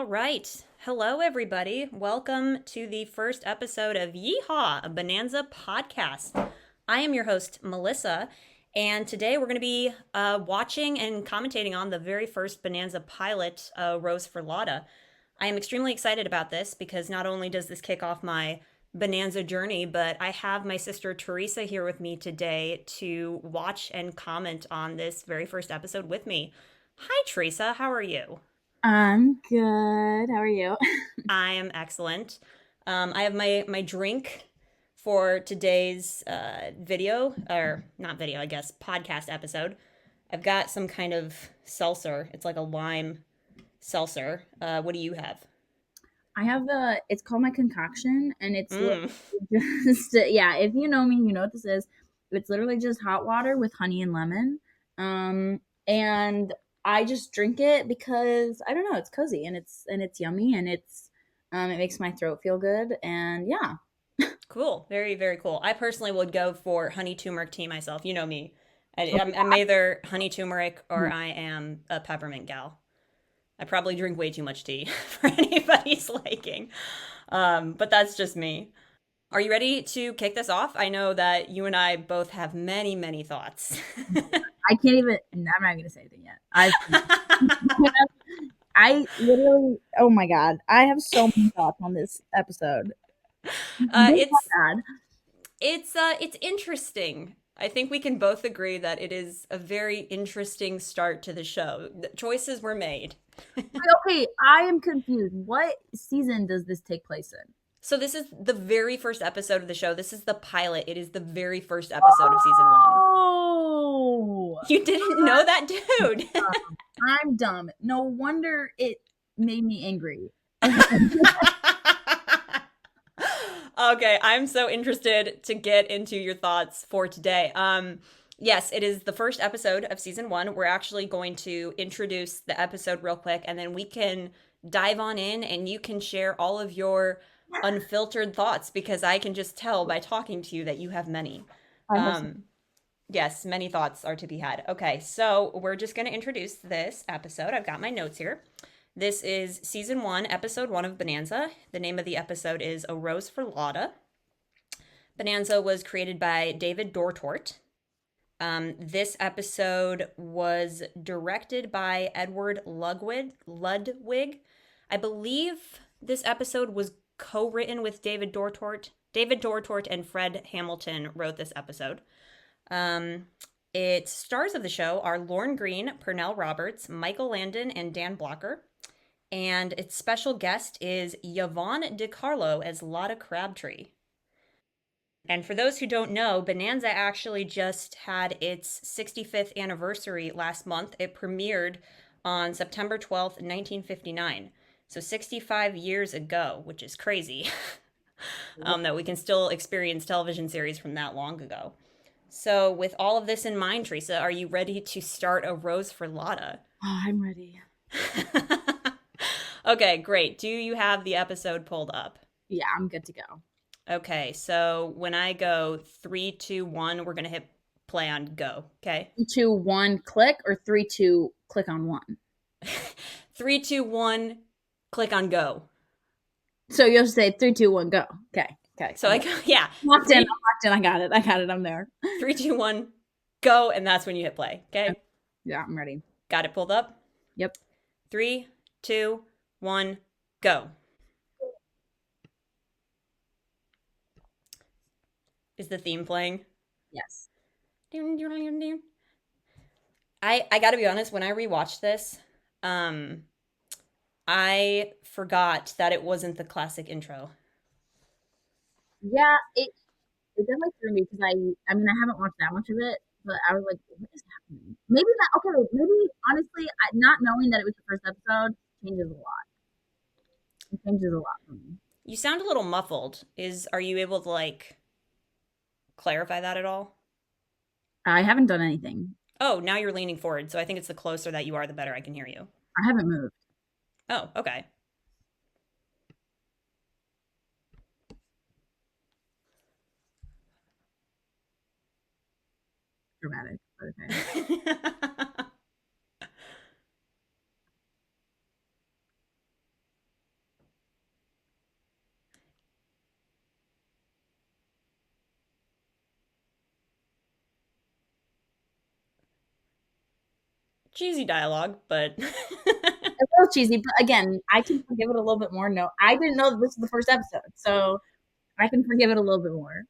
All right. Hello, everybody. Welcome to the first episode of Yee-Haw, a Bonanza Podcast. I am your host, Melissa, and today we're going to be watching and commentating on the very first Bonanza pilot, Rose For Lotta. I am extremely excited about this because not only does this kick off my Bonanza journey, but I have my sister Theresa here with me today to watch and comment on this very first episode with me. Hi, Theresa. How are you? I'm good. How are you? I am excellent. I have my drink for today's video, or not video, I guess, podcast episode. I've got some kind of seltzer. It's like a lime seltzer. What do you have? I have it's called my concoction, and it's Mm. just, yeah, if you know me, you know what this is. It's literally just hot water with honey and lemon. And I just drink it because I don't know, it's cozy and it's yummy and it makes my throat feel good. And yeah. Cool. Very, very cool. I personally would go for honey turmeric tea myself. You know me. I'm either honey turmeric or I am a peppermint gal. I probably drink way too much tea for anybody's liking. But that's just me. Are you ready to kick this off? I know that you and I both have many, many thoughts. I can't even. I'm not gonna say anything yet. I literally. Oh my god, I have so many thoughts on this episode. uh, Good it's or bad. it's interesting. I think we can both agree that it is a very interesting start to the show. The choices were made. Okay, I am confused. What season does this take place in? So this is the very first episode of the show. This is the pilot. It is the very first episode of season 1. Oh, You didn't know that, dude. I'm dumb. No wonder it made me angry. Okay, I'm so interested to get into your thoughts for today. Yes, it is the first episode of season 1. We're actually going to introduce the episode real quick, and then we can dive on in, and you can share all of your unfiltered thoughts because I can just tell by talking to you that you have many. I have some. Um, yes, many thoughts are to be had. Okay, so we're just going to introduce this episode. I've got my notes here. This is season 1, episode 1 of Bonanza. The name of the episode is A Rose for Lotta. Bonanza was created by David Dortort. This episode was directed by Edward Ludwig. I believe this episode was co-written with David Dortort. David Dortort and Fred Hamilton wrote this episode. It stars of the show are Lorne Greene, Pernell Roberts, Michael Landon, and Dan Blocker. And its special guest is Yvonne Carlo as Lotta Crabtree. And for those who don't know, Bonanza actually just had its 65th anniversary last month. It premiered on September 12th, 1959. So 65 years ago, which is crazy that we can still experience television series from that long ago. So with all of this in mind, Theresa, are you ready to start A Rose for Lotta? Oh, I'm ready. Okay, great. Do you have the episode pulled up? Yeah, I'm good to go. Okay, so when I go 3, 2, 1, we're gonna hit play on go. Okay. 3, 2, 1, click, or 3, 2, click on 1. 3, 2, 1, click on go. So you'll say 3, 2, 1, go. Okay. Okay. So I go, yeah. Locked in. I'm locked in. I got it. I'm there. 3, 2, 1, go, and that's when you hit play. Okay. Yeah, I'm ready. Got it pulled up? Yep. 3, 2, 1, go. Is the theme playing? Yes. I gotta be honest, when I rewatched this, I forgot that it wasn't the classic intro. Yeah, it definitely threw me because I mean I haven't watched that much of it, but I was like, what is happening? Maybe that okay. Maybe honestly, not knowing that it was the first episode changes a lot. It changes a lot for me. You sound a little muffled. Are you able to like clarify that at all? I haven't done anything. Oh, now you're leaning forward, so I think it's the closer that you are, the better I can hear you. I haven't moved. Oh, okay. Dramatic. Okay. cheesy dialogue, but A little cheesy, but again, I can forgive it a little bit more. No, I didn't know that this was the first episode, so I can forgive it a little bit more.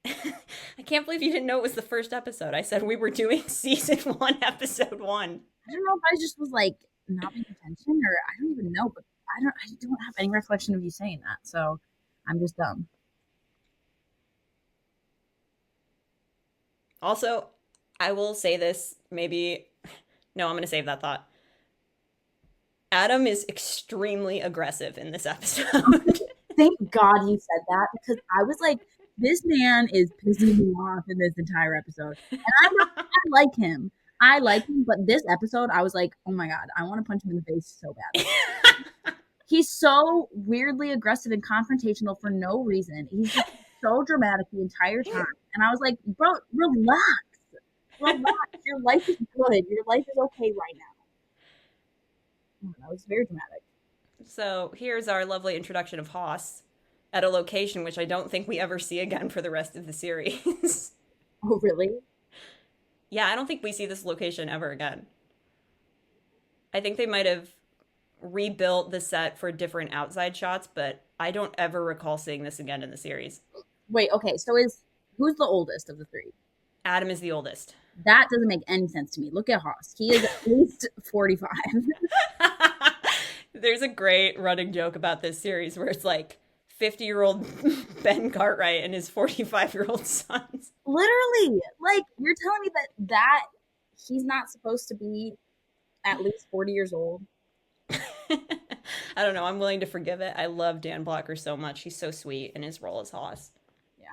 I can't believe you didn't know it was the first episode. I said we were doing season 1, episode 1. I don't know if I just was like not paying attention, or I don't even know, but I don't have any recollection of you saying that, so I'm just dumb. Also, I will say this, maybe no, I'm going to save that thought. Adam is extremely aggressive in this episode. Thank God you said that, because I was like, this man is pissing me off in this entire episode. And I like him. I like him, but this episode, I was like, oh my God, I want to punch him in the face so bad. He's so weirdly aggressive and confrontational for no reason. He's just so dramatic the entire time. And I was like, bro, relax. Relax. Your life is good. Your life is okay right now. That was very dramatic. So here's our lovely introduction of Haas at a location which I don't think we ever see again for the rest of the series. Oh, really? Yeah, I don't think we see this location ever again. I think they might have rebuilt the set for different outside shots, but I don't ever recall seeing this again in the series. Wait, okay, so who's the oldest of the three? Adam is the oldest. That doesn't make any sense to me. Look at Haas. He is at least 45. There's a great running joke about this series where it's like 50-year-old Ben Cartwright and his 45-year-old sons. Literally. Like, you're telling me that he's not supposed to be at least 40 years old? I don't know. I'm willing to forgive it. I love Dan Blocker so much. He's so sweet in his role as Haas. Yeah.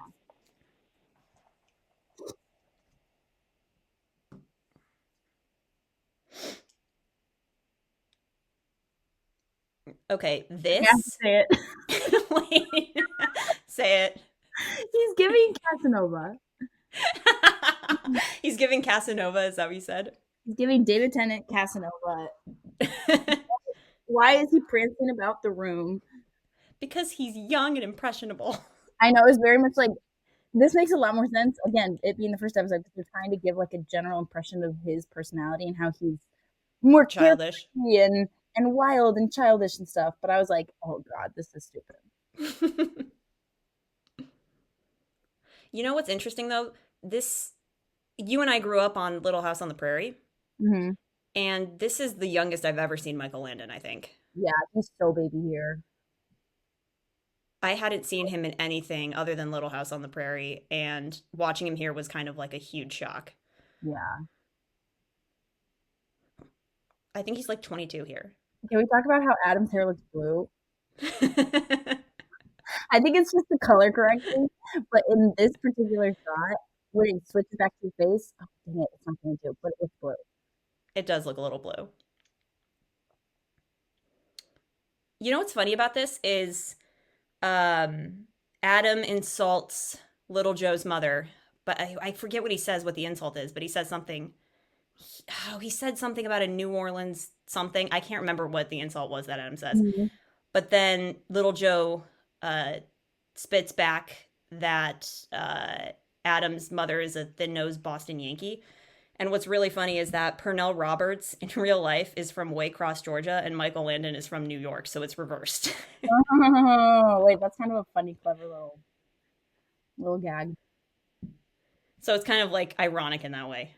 Okay, this. Yeah, say it. Wait. Say it. He's giving Casanova. He's giving Casanova, is that what you said? He's giving David Tennant Casanova. Why is he prancing about the room? Because he's young and impressionable. I know, it's very much like, this makes a lot more sense. Again, it being the first episode, because they're trying to give like a general impression of his personality and how he's more childish and wild and childish and stuff. But I was like, oh God, this is stupid. You know what's interesting though? You and I grew up on Little House on the Prairie. Mm-hmm. And this is the youngest I've ever seen Michael Landon, I think. Yeah, he's so baby here. I hadn't seen him in anything other than Little House on the Prairie, and watching him here was kind of like a huge shock. Yeah. I think he's like 22 here. Can we talk about how Adam's hair looks blue? I think it's just the color correction, but in this particular shot, when it switches back to his face, oh dang it, it's not going to, but it looks blue. It does look a little blue. You know what's funny about this is Adam insults Little Joe's mother, but I forget what he says, what the insult is, but he says something. He said something about a New Orleans something. I can't remember what the insult was that Adam says. Mm-hmm. But then Little Joe spits back that Adam's mother is a thin-nosed Boston Yankee. And what's really funny is that Pernell Roberts in real life is from Waycross, Georgia, and Michael Landon is from New York, so it's reversed. Oh, wait, that's kind of a funny, clever little gag. So it's kind of like ironic in that way.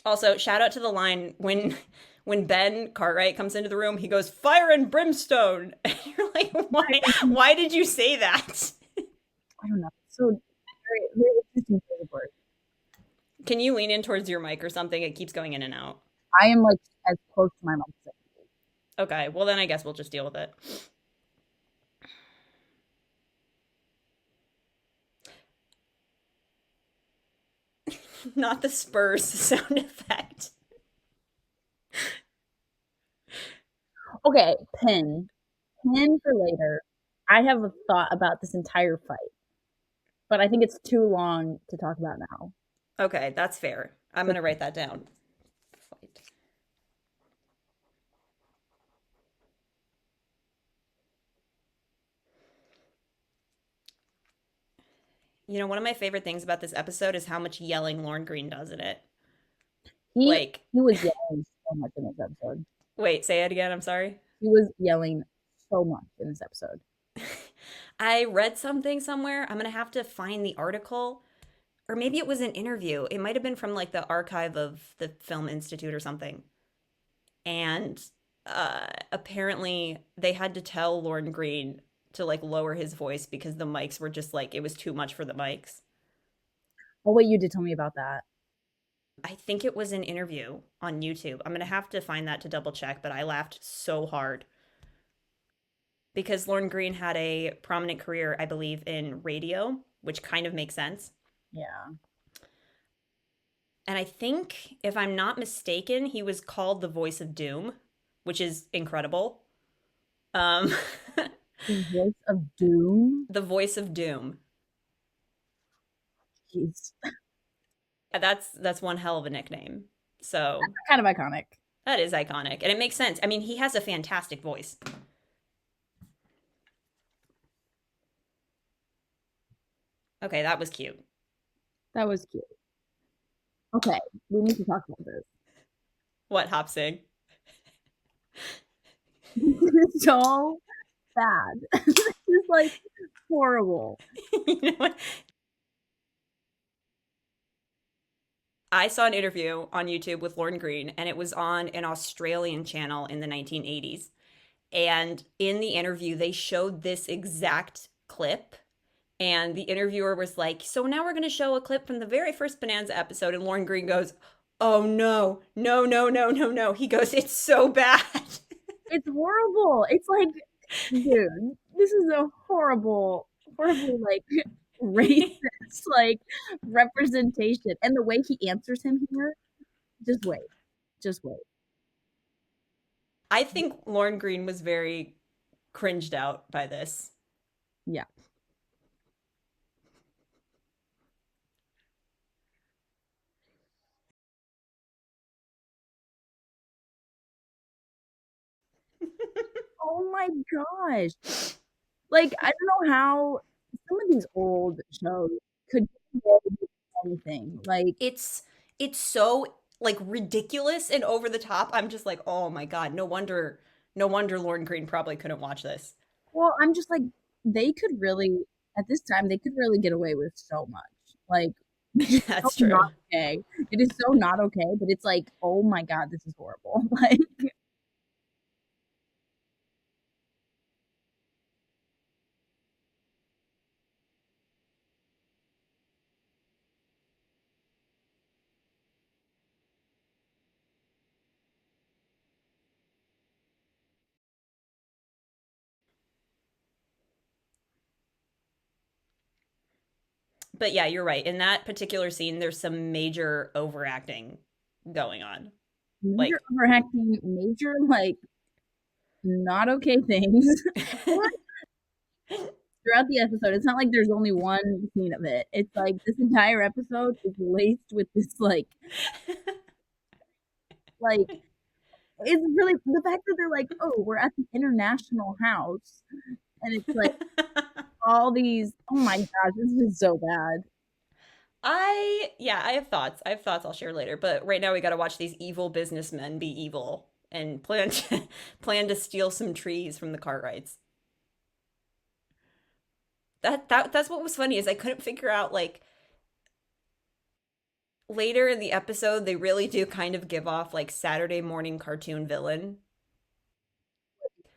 Also, shout out to the line when Ben Cartwright comes into the room, he goes, "Fire and brimstone." And you're like, why did you say that? I don't know. So very, very interesting word. Can you lean in towards your mic or something? It keeps going in and out. I am like as close to my mic as I can be. Okay, well then I guess we'll just deal with it. Not the Spurs sound effect. Okay, pin for later. I have a thought about this entire fight, but I think it's too long to talk about now. Okay, that's fair. I'm going to write that down. Fight. You know, one of my favorite things about this episode is how much yelling Lorne Greene does in it. He Like, he was yelling so much in this episode. wait, say it again. I'm sorry. He was yelling so much in this episode. I read something somewhere. I'm going to have to find the article. Or maybe it was an interview. It might have been from like the archive of the Film Institute or something. And apparently they had to tell Lorne Greene to like lower his voice because the mics were just like, it was too much for the mics. Oh wait, you did tell me about that. I think it was an interview on YouTube. I'm going to have to find that to double check, but I laughed so hard because Lorne Greene had a prominent career, I believe, in radio, which kind of makes sense. Yeah. And I think, if I'm not mistaken, he was called the voice of doom, which is incredible. Um, The voice of doom. the voice of doom. Jeez. That's one hell of a nickname. So Kind of iconic. that is iconic, and it makes sense. I mean, he has a fantastic voice. Okay, that was cute. That was cute. Okay, we need to talk about this. What, Hop Sing? It's so bad. It's like horrible. You know what? I saw an interview on YouTube with Lorne Greene, and it was on an Australian channel in the 1980s. And in the interview, they showed this exact clip. And the interviewer was like, so now we're going to show a clip from the very first Bonanza episode. And Lorne Greene goes, oh, no, no, no, no, no, no. He goes, it's so bad. It's horrible. It's like, dude, this is a horrible, like, racist, like, representation. And the way he answers him here, just wait. Just wait. I think Lorne Greene was very cringed out by this. Yeah. Oh my gosh. Like, I don't know how some of these old shows could do anything. Like, It's so like ridiculous and over the top. I'm just like, oh my God, no wonder Lorne Greene probably couldn't watch this. well, I'm just like, they could really, at this time, they could really get away with so much. Like, it's so That's true. not okay. It is so not okay, but it's like, oh my God, this is horrible. Like, But yeah, you're right. In that particular scene, there's some major overacting going on. major Like, overacting, major, like, not okay things. Throughout the episode, it's not like there's only one scene of it. It's like this entire episode is laced with this, like, it's really the fact that they're like, oh, we're at the international house, and it's like all these. Oh my gosh, this is so bad. I have thoughts. I have thoughts I'll share later. But right now we got to watch these evil businessmen be evil and plan to steal some trees from the Cartwrights. That's what was funny is I couldn't figure out like later in the episode they really do kind of give off like Saturday morning cartoon villain.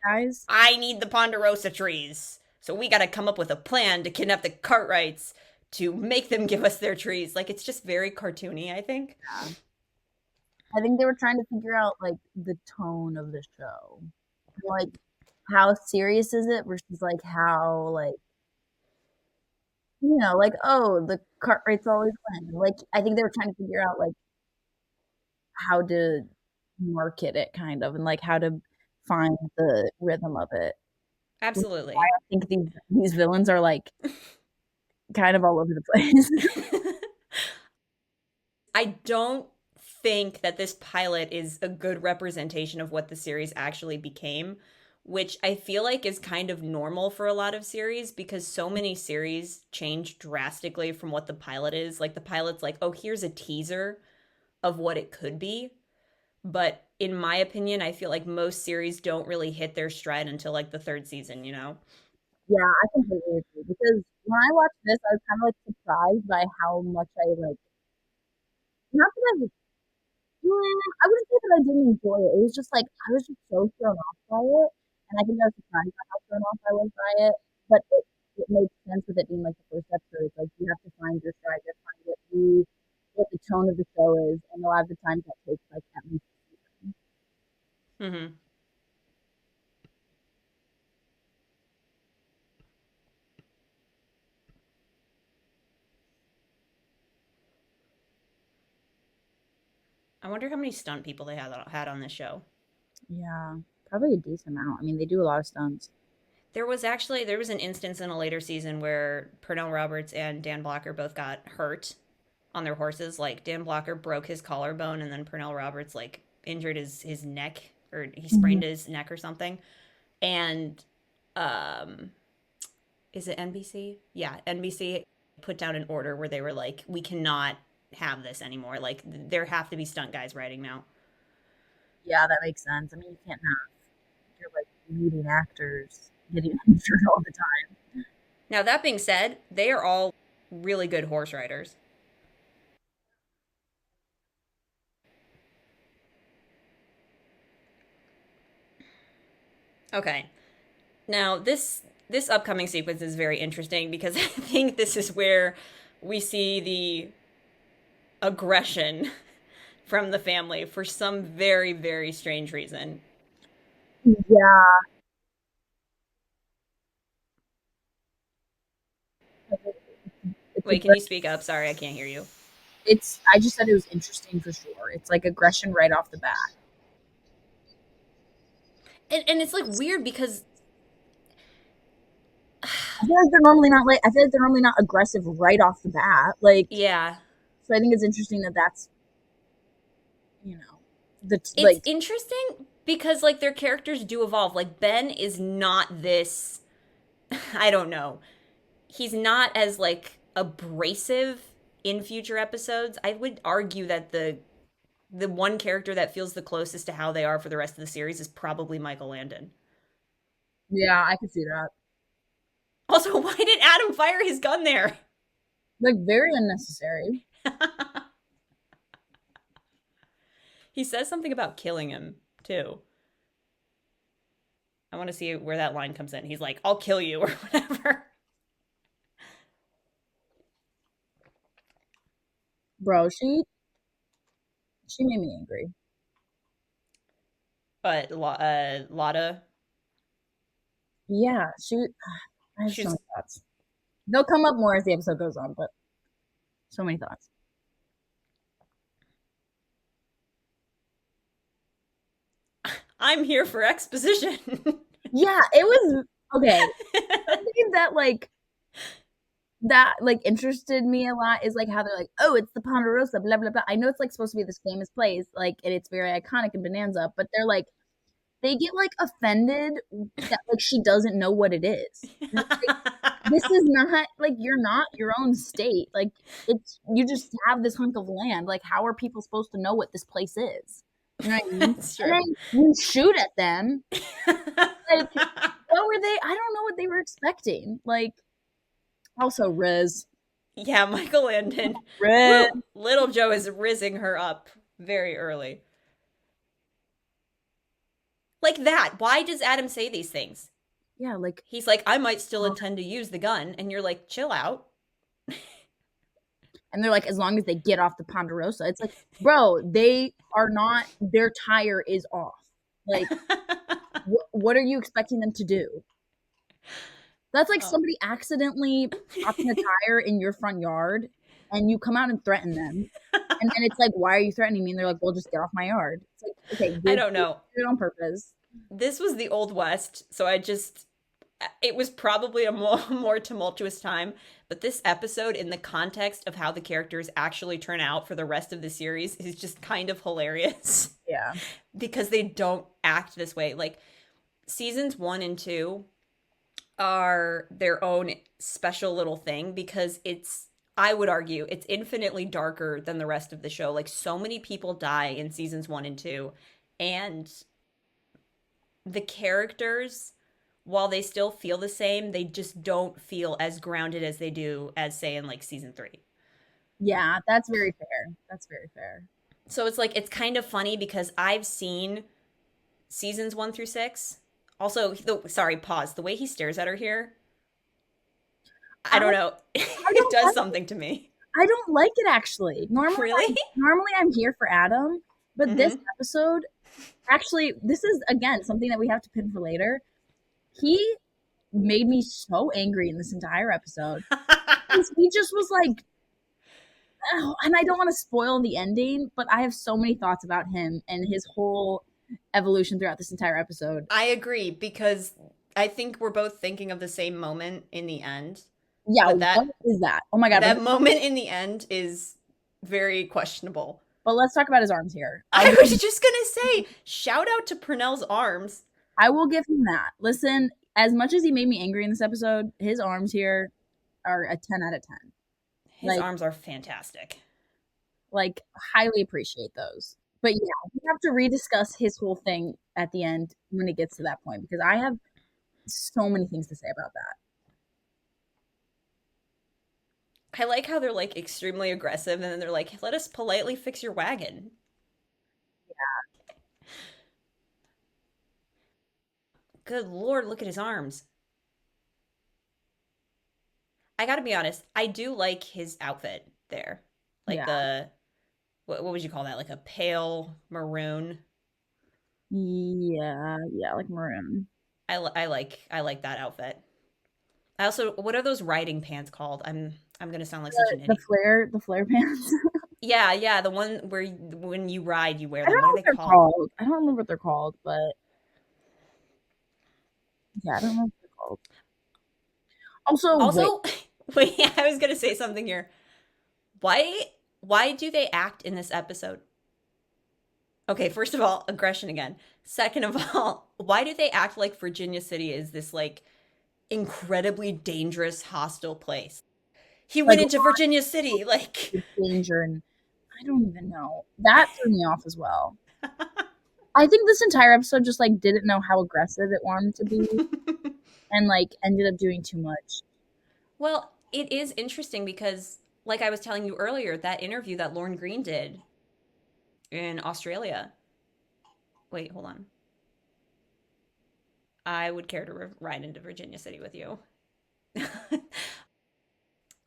Guys, I need the Ponderosa trees. So we got to come up with a plan to kidnap the Cartwrights to make them give us their trees. Like it's just very cartoony, I think. yeah. I think they were trying to figure out like the tone of the show, like how serious is it versus like how like like oh the Cartwrights always win. Like I think they were trying to figure out like how to market it kind of and like how to find the rhythm of it. Absolutely. I think these villains are like kind of all over the place. I don't think that this pilot is a good representation of what the series actually became, which I feel like is kind of normal for a lot of series because so many series change drastically from what the pilot is. Like the pilot's like, oh, here's a teaser of what it could be. But in my opinion, I feel like most series don't really hit their stride until like the third season, you know? Yeah, I completely agree because when I watched this, I was kind of like surprised by how much I like. Not that I wouldn't say that I didn't enjoy it. It was just like I was just so thrown off by it, and I think I was surprised by how thrown off I was by it. But it made sense with it being like the first episode. It's like you have to find your stride, you have to find what the tone of the show is, and a lot of the times that takes like at least a season. Mm-hmm. I wonder how many stunt people they had on this show. Yeah, probably a decent amount. I mean, they do a lot of stunts. There was an instance in a later season where Pernell Roberts and Dan Blocker both got hurt on their horses. Like Dan Blocker broke his collarbone, and then Pernell Roberts like injured his neck, or he sprained his neck or something. And um, is it NBC? Yeah, NBC put down an order where they were like, we cannot have this anymore. Like there have to be stunt guys riding now. Yeah, that makes sense. I mean, you can't have your like leading actors getting injured all the time. Now that being said, they are all really good horse riders. Okay. Now this upcoming sequence is very interesting because I think this is where we see the aggression from the family for some very, very strange reason. Yeah. It's Wait, can you speak up? Sorry, I can't hear you. I just said it was interesting for sure. It's like aggression right off the bat. And it's like weird because I feel like they're normally not like I feel like they're normally not aggressive right off the bat. Like yeah. so I think it's interesting that that's you know It's interesting because like their characters do evolve. Like Ben is not this I don't know. He's not as like abrasive in future episodes. I would argue that the one character that feels the closest to how they are for the rest of the series is probably Michael Landon. yeah, I could see that. Also, why did Adam fire his gun there? Like very unnecessary. He says something about killing him, too. I want to see where that line comes in. He's like, I'll kill you, or whatever. Bro, she made me angry. But Lotta, Yeah, I have so she's many thoughts. They'll come up more as the episode goes on, but so many thoughts. I'm here for exposition. Yeah, it was okay. Something that like interested me a lot is like how they're like, oh, it's the Ponderosa, blah blah blah. I know it's like supposed to be this famous place, like, and it's very iconic in Bonanza, but they're like, they get like offended that like she doesn't know what it is. Like, this is not like you're not your own state. Like it's you just have this hunk of land. Like how are people supposed to know what this place is? You know what I mean? That's true. And then you shoot at them. Like what were they? I don't know what they were expecting. Like also Riz. Yeah, Michael Landon. Riz. Little Joe is rizzing her up very early. Like that. Why does Adam say these things? Yeah, like he's like, I might still intend to use the gun, and you're like, chill out. And they're like, as long as they get off the Ponderosa. It's like, bro, they are not. Their tire is off. Like, what are you expecting them to do? That's like somebody accidentally popping a tire in your front yard, and you come out and threaten them. And then it's like, why are you threatening me? And they're like, well, just get off my yard. It's like, okay, I don't know. Do it on purpose. This was the Old West, so it was probably a more tumultuous time. But this episode, in the context of how the characters actually turn out for the rest of the series, is just kind of hilarious. Yeah. Because they don't act this way. Like, seasons 1 and 2 are their own special little thing because it's I would argue it's infinitely darker than the rest of the show. Like, so many people die in seasons 1 and 2, and the characters, while they still feel the same, they just don't feel as grounded as they do as, say, in like season 3. Yeah, that's very fair. That's very fair. So it's like, it's kind of funny because I've seen seasons 1 through 6. Also, sorry, pause. The way he stares at her here, I I, don't know. I It don't does like something to me. I don't like it actually. Really? Normally I'm here for Adam, but this Mm-hmm. episode, actually, this is again something that we have to pin for later. He made me so angry in this entire episode. He just was like, oh, and I don't want to spoil the ending, but I have so many thoughts about him and his whole evolution throughout this entire episode. I agree, because I think we're both thinking of the same moment in the end. Yeah, But what is that? Oh my god! that moment in the end is very questionable. But let's talk about his arms here. I was just gonna say, shout out to Pernell's arms. I will give him that. Listen, as much as he made me angry in this episode, his arms here are a 10 out of 10. His arms are fantastic. Like, highly appreciate those. But yeah, we have to rediscuss his whole thing at the end when it gets to that point, because I have so many things to say about that. I like how they're like extremely aggressive, and then they're like, let us politely fix your wagon. Yeah. Good Lord, look at his arms. I gotta be honest, I do like his outfit there. Like, Yeah. what would you call that? Like a pale maroon. Yeah, like maroon. I like that outfit. I also, what are those riding pants called? I'm gonna sound like such an idiot. The flare pants. Yeah, the one where when you ride, you wear I don't them. know What are what they they're called? called. I don't remember what they're called, but yeah, I don't know what they're called. Also, wait. Also, wait, I was gonna say something here. Why why do they act in this episode? Okay, first of all, aggression again. Second of all, why do they act like Virginia City is this like incredibly dangerous, hostile place? He Like, went into Virginia City, like. danger, and I don't even know. That threw me off as well. I think this entire episode just like didn't know how aggressive it wanted to be, and like ended up doing too much. Well, it is interesting because, like I was telling you earlier, that interview that Lorne Greene did in Australia. Wait, hold on. I would care to ride into Virginia City with you.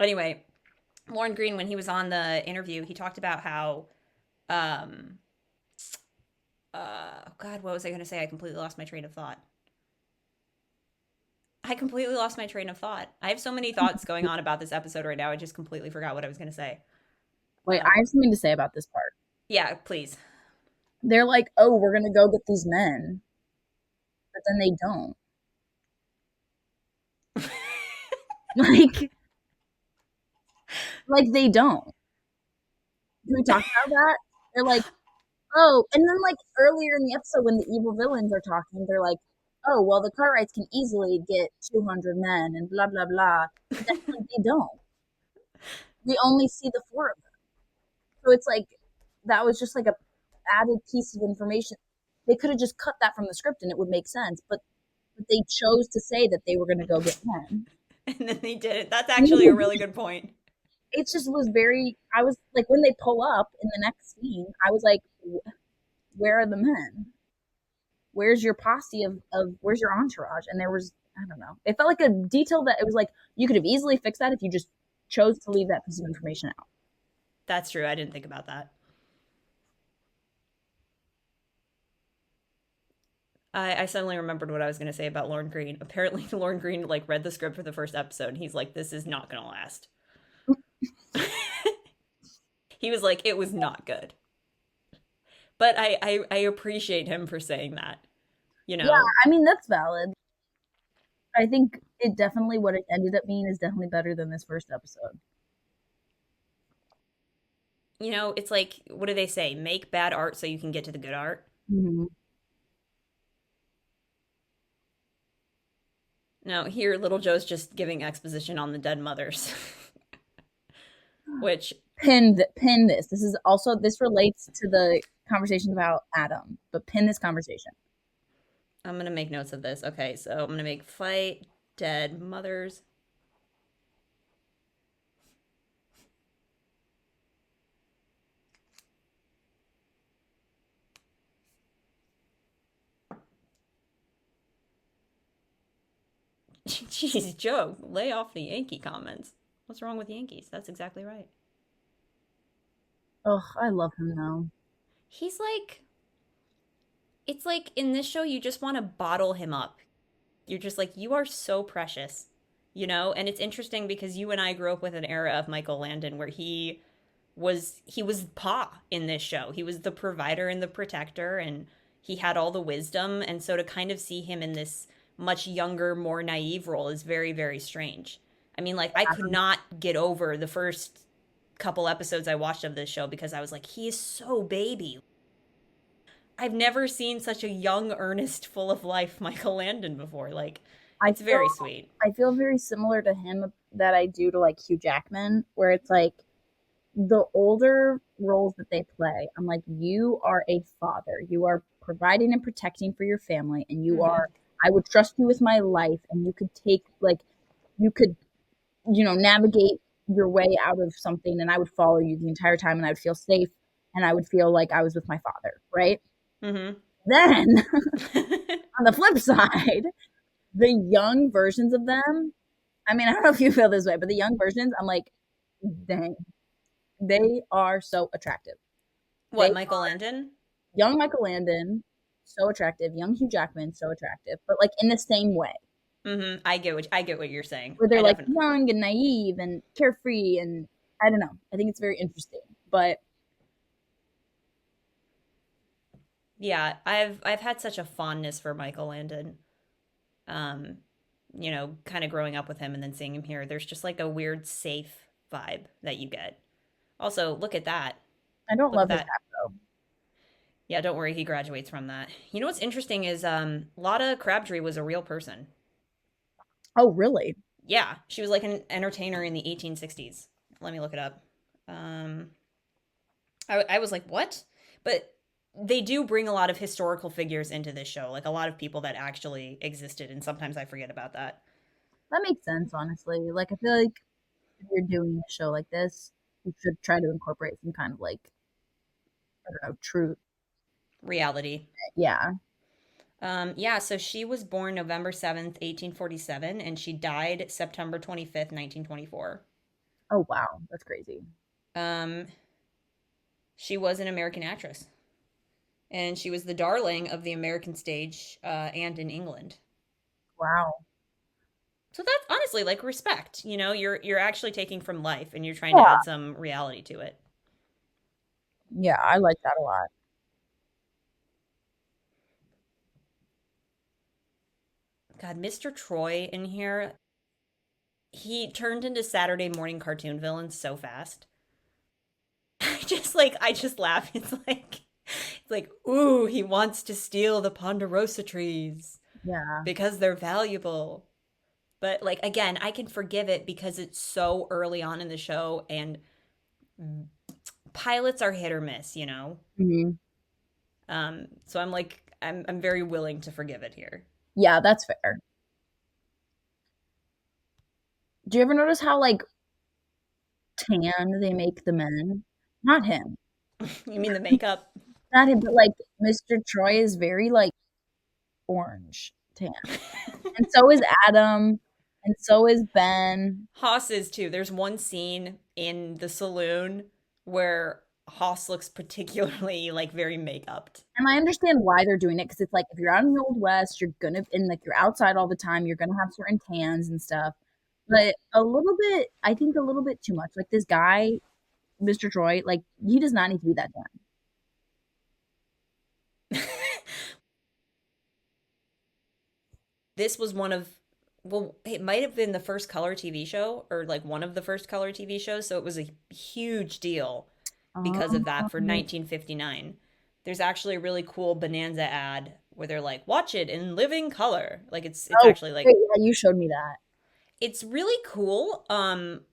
Anyway, Lorne Greene, when he was on the interview, he talked about how, um, God, what was I going to say? I completely lost my train of thought. I completely lost my train of thought. I have so many thoughts going on about this episode right now. I just completely forgot what I was going to say. Wait, I have something to say about this part. Yeah, please. They're like, oh, we're gonna go get these men, but then they don't. like they don't. Can we talk about that? They're like, oh, and then like earlier in the episode when the evil villains are talking, they're like, oh, well, the Cartwrights can easily get 200 men and blah blah blah. But then like, they don't. We only see the 4 of them. So it's like that was just like a added piece of information. They could have just cut that from the script and it would make sense, but they chose to say that they were going to go get men. And then they did it. That's actually a really good point. It just was very, I was like, when they pull up in the next scene, I was like, where are the men? Where's your posse of where's your entourage? And there was, I don't know. It felt like a detail that it was like, you could have easily fixed that if you just chose to leave that piece of information out. That's true. I didn't think about that. I suddenly remembered what I was going to say about Lorne Greene. Apparently, Lorne Greene like read the script for the first episode, and he's like, "This is not going to last." He was like, "It was not good." But I appreciate him for saying that. You know? Yeah, I mean that's valid. I think it definitely what it ended up being is definitely better than this first episode. You know, it's like, what do they say? Make bad art so you can get to the good art. Mm-hmm. No, here Little Joe's just giving exposition on the dead mothers. which Pin this. This relates to the conversation about Adam, but pin this conversation. I'm going to make notes of this. Okay, so I'm going to make fight dead mothers. Jeez, Joe, lay off the Yankee comments. What's wrong with Yankees? That's exactly right. Oh, I love him now. He's like, it's like in this show, you just want to bottle him up. You're just like, you are so precious, you know? And it's interesting because you and I grew up with an era of Michael Landon where he was Pa in this show. He was the provider and the protector, and he had all the wisdom. And so to kind of see him in this much younger, more naive role is very, very strange. I mean, like, I could not get over the first couple episodes I watched of this show because I was like, he is so baby. I've never seen such a young, earnest, full of life Michael Landon before. Like, I it's feel very sweet. I feel very similar to him that I do to like Hugh Jackman, where it's like the older roles that they play, I'm like, you are a father. You are providing and protecting for your family, and Mm-hmm. I would trust you with my life, and you could take, like, you could, navigate your way out of something, and I would follow you the entire time, and I would feel safe, and I would feel like I was with my father, right? Mm-hmm. Then, on the flip side, the young versions of them, I mean, I don't know if you feel this way, but the young versions, I'm like, dang, they are so attractive. What, They Michael Landon? young Michael Landon, so attractive. Young Hugh Jackman, so attractive. But like in the same way, Mm-hmm. I get what you're saying. where they're I like definitely. young and naive and carefree, and I don't know. I think it's very interesting. But Yeah, I've had such a fondness for Michael Landon. Um, kind of growing up with him and then seeing him here, there's just like a weird safe vibe that you get. Also, look at that. I don't Look at love his that. hat though. Yeah, don't worry, he graduates from that. You know what's interesting is Lotta Crabtree was a real person. Oh, really? Yeah, she was like an entertainer in the 1860s. Let me look it up. Um, I was like, what? But they do bring a lot of historical figures into this show, like a lot of people that actually existed, and sometimes I forget about that. That makes sense, honestly. Like I feel like if you're doing a show like this, you should try to incorporate some kind of like, I don't know, truth. Reality. Yeah. Yeah, so she was born November 7th, 1847, and she died September 25th, 1924. Oh wow, that's crazy. Um, she was an American actress, and she was the darling of the American stage and in England. Wow. So that's honestly like respect. You're actually taking from life and you're trying to Yeah. add some reality to it. Yeah, I like that a lot. God, Mr. Troy in here, he turned into Saturday morning cartoon villains so fast. I just laugh. It's like, ooh, he wants to steal the Ponderosa trees Yeah. because they're valuable. But like again, I can forgive it because it's so early on in the show and pilots are hit or miss. Hmm. So I'm like I'm very willing to forgive it here. Yeah, that's fair. Do you ever notice how like tan they make the men? Not him. You mean the makeup? Not him, but like Mr. Troy is very like orange tan. And so is Adam. And so is Ben. Haas is too. There's one scene in the saloon where Haas looks particularly like very make-upped. And I understand why they're doing it because it's like if you're out in the old west, you're gonna and like you're outside all the time, you're gonna have certain tans and stuff. But a little bit, I think a little bit too much. Like this guy, Mr. Troy, like he does not need to be that tan. This was one of, well, it might have been the first color TV show or like one of the first color TV shows, so it was a huge deal because of that for Um, 1959. There's actually a really cool Bonanza ad where they're like, "Watch it in living color." Like it's oh, actually like wait, yeah, you showed me that. It's really cool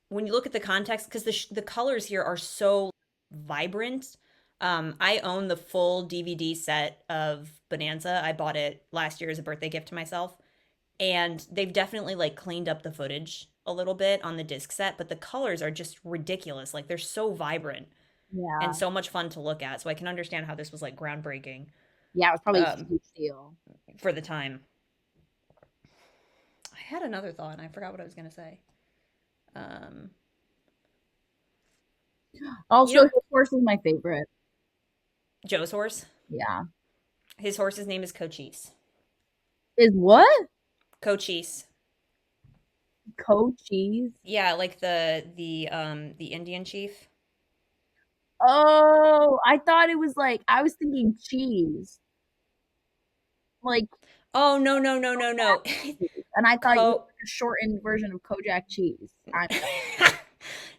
when you look at the context because the colors here are so vibrant. I own the full DVD set of Bonanza. I bought it last year as a birthday gift to myself, and they've definitely like cleaned up the footage a little bit on the disc set, but the colors are just ridiculous. Like they're so vibrant and Yeah. so much fun to look at. So I can understand how this was like groundbreaking Yeah, it was probably a um, huge deal. for the time. I had another thought and I forgot what I was gonna say. Um, you Also, know, his horse is my favorite. Joe's horse. Yeah. His horse's name is Cochise. Is what? Cochise. Cochise? Yeah, like the Indian chief. Oh, I thought it was like I was thinking cheese. Like Oh no no no no no. cheese. And I thought you were Co like a shortened version of Kojak cheese.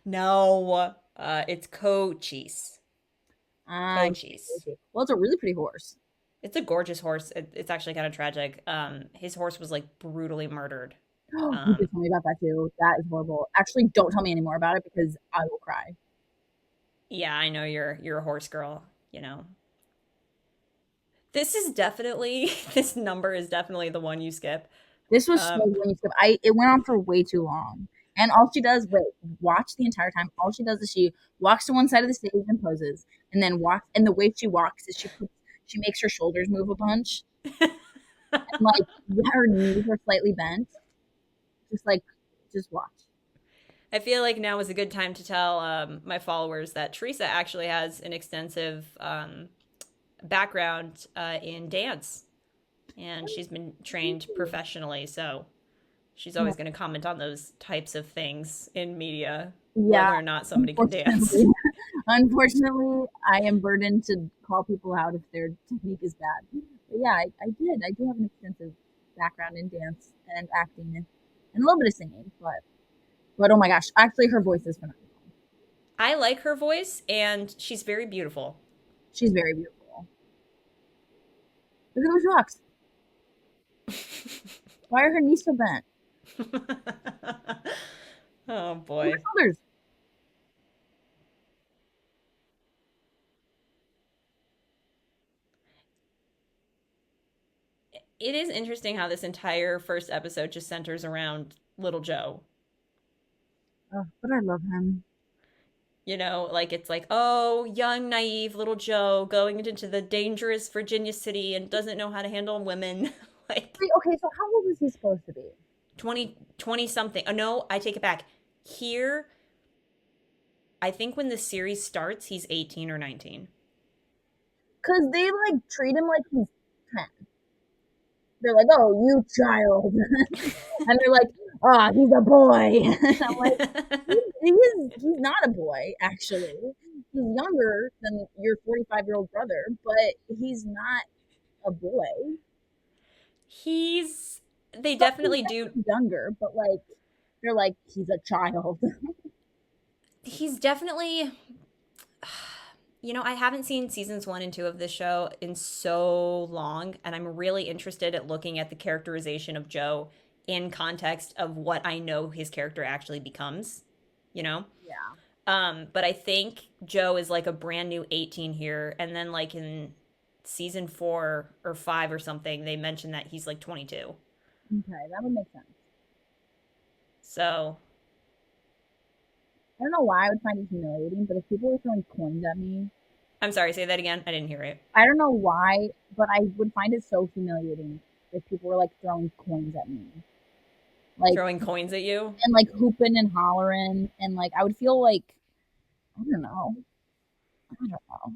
No, it's Cochise. I Cochise. well, it's a really pretty horse. It's a gorgeous horse. It's actually kind of tragic. His horse was like brutally murdered. You did tell me about that too. That is horrible. Actually, don't tell me any more about it because I will cry. Yeah, I know you're a horse girl, you know. This is definitely this number is definitely the one you skip. This was so Um, when you skip. It went on for way too long. And all she does, wait, watch the entire time. All she does is she walks to one side of the stage and poses, and then walks. And the way she walks is she makes her shoulders move a bunch, and like her knees are slightly bent. Just like, just watch. I feel like now is a good time to tell my followers that Theresa actually has an extensive background in dance, and she's been trained professionally. So she's always going to comment on those types of things in media, Yeah, whether or not somebody can dance. unfortunately, unfortunately, I am burdened to call people out if their technique is bad. But yeah, I did. I do have an extensive background in dance and acting and a little bit of singing, but oh my gosh, actually, her voice is phenomenal. I like her voice, and she's very beautiful. She's very beautiful. Look at those rocks. Why are her knees so bent? Oh Look at her boy. shoulders. It is interesting how this entire first episode just centers around little Joe. Oh, but I love him. You know, like it's like, oh, young, naive little Joe going into the dangerous Virginia city and doesn't know how to handle women. Like Wait, okay, so how old is he supposed to be? 20 something. Oh, no, I take it back. Here, I think when the series starts, he's 18 or 19. Because they like treat him like he's 10. They're like, "Oh, you child," and they're like, "Ah, oh, he's a boy." And I'm like, he's not a boy, actually. He's younger than your 45-year-old brother, but he's not a boy. They But he's definitely do. younger, but like they're like, he's a child. He's definitely, you know, I haven't seen seasons 1 and 2 of this show in so long, and I'm really interested at looking at the characterization of Joe in context of what I know his character actually becomes, you know? Yeah. But I think Joe is like a brand new 18 here, and then like in season 4 or 5 or something, they mention that he's like 22. Okay, that would make sense. So I don't know why I would find it humiliating, but if people were throwing coins at me, I'm sorry, say that again. I didn't hear it. I don't know why, but I would find it so humiliating if people were like throwing coins at me. Like Throwing coins at you? and like hooping and hollering and like I would feel like I don't know. I don't know.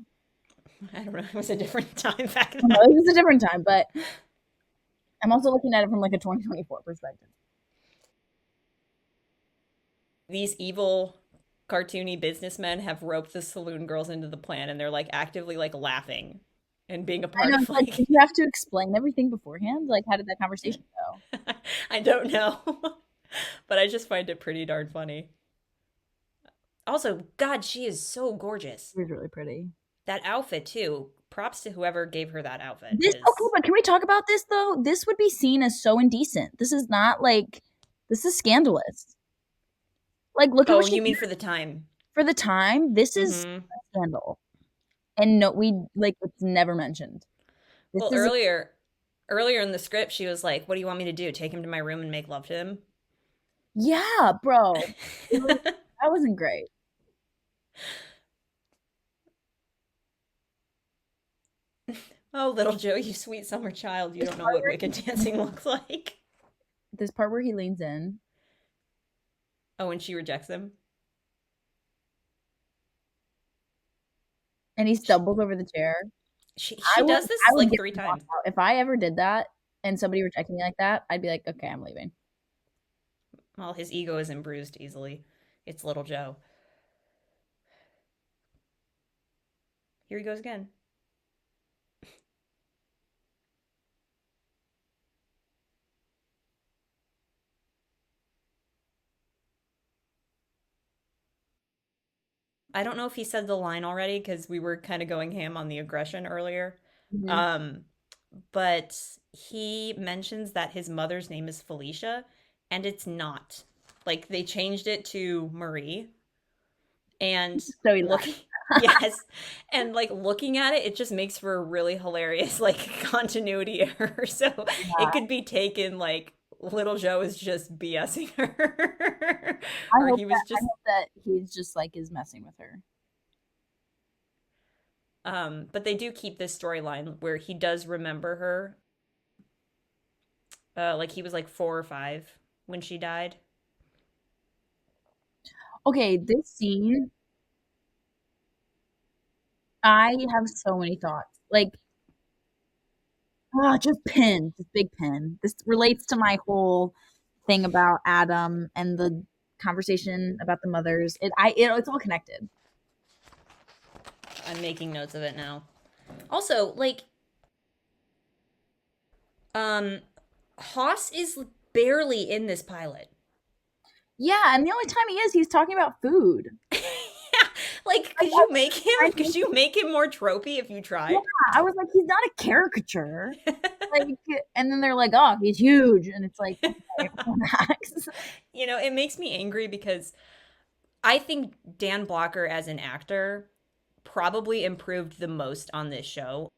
I don't know. It was a different time back I don't know. then. It was a different time, but I'm also looking at it from like a 2024 perspective. These evil cartoony businessmen have roped the saloon girls into the plan, and they're like actively like laughing and being a I part know, of it's like, like did you have to explain everything beforehand? Like, how did that conversation go? I don't know. But I just find it pretty darn funny. Also, God, she is so gorgeous. It was really pretty. That outfit too. Props to whoever gave her that outfit. This okay, but can we talk about this though? This would be seen as so indecent. This is not like This is scandalous. Like, look at Oh, what she you mean did. for the time? For the time, this is Mm-hmm. a scandal. And no, it's never mentioned. This Well, is earlier in the script, she was like, "What do you want me to do? Take him to my room and make love to him?" yeah, bro. That wasn't great. Oh, little Joe, you sweet summer child, you This don't know part what where wicked dancing looks like. this part where he leans in Oh, and she rejects him. and he stumbles over the chair. She does I this would like get three walked times. out. If I ever did that and somebody rejected me like that, I'd be like, okay, I'm leaving. Well, his ego isn't bruised easily. It's little Joe. Here he goes again. I don't know if he said the line already because we were kind of going ham on the aggression earlier. Mhm. Um, but he mentions that his mother's name is Felicia, and it's not. Like they changed it to Marie. And So he left. looking, yes, and like looking at it, it just makes for a really hilarious like continuity error. So it Yeah. could be taken like little Joe is just BSing her, I or hope he that was I just hope that he's just like is messing with her. But they do keep this storyline where he does remember her. Like he was like 4 or 5 when she died. Okay, this scene, I have so many thoughts. Like, just pin, this big pin. This relates to my whole thing about Adam and the conversation about the mothers. It's all connected. I'm making notes of it now. Also, like, um, Haas is barely in this pilot. Yeah, and the only time he is, he's talking about food. Yeah, like, Like, could you make him more tropey if you yeah, tried? I was like, he's not a caricature. Like, and then they're like, oh, he's huge, and it's like, okay, relax. It makes me angry because I think Dan Blocker as an actor probably improved the most on this show.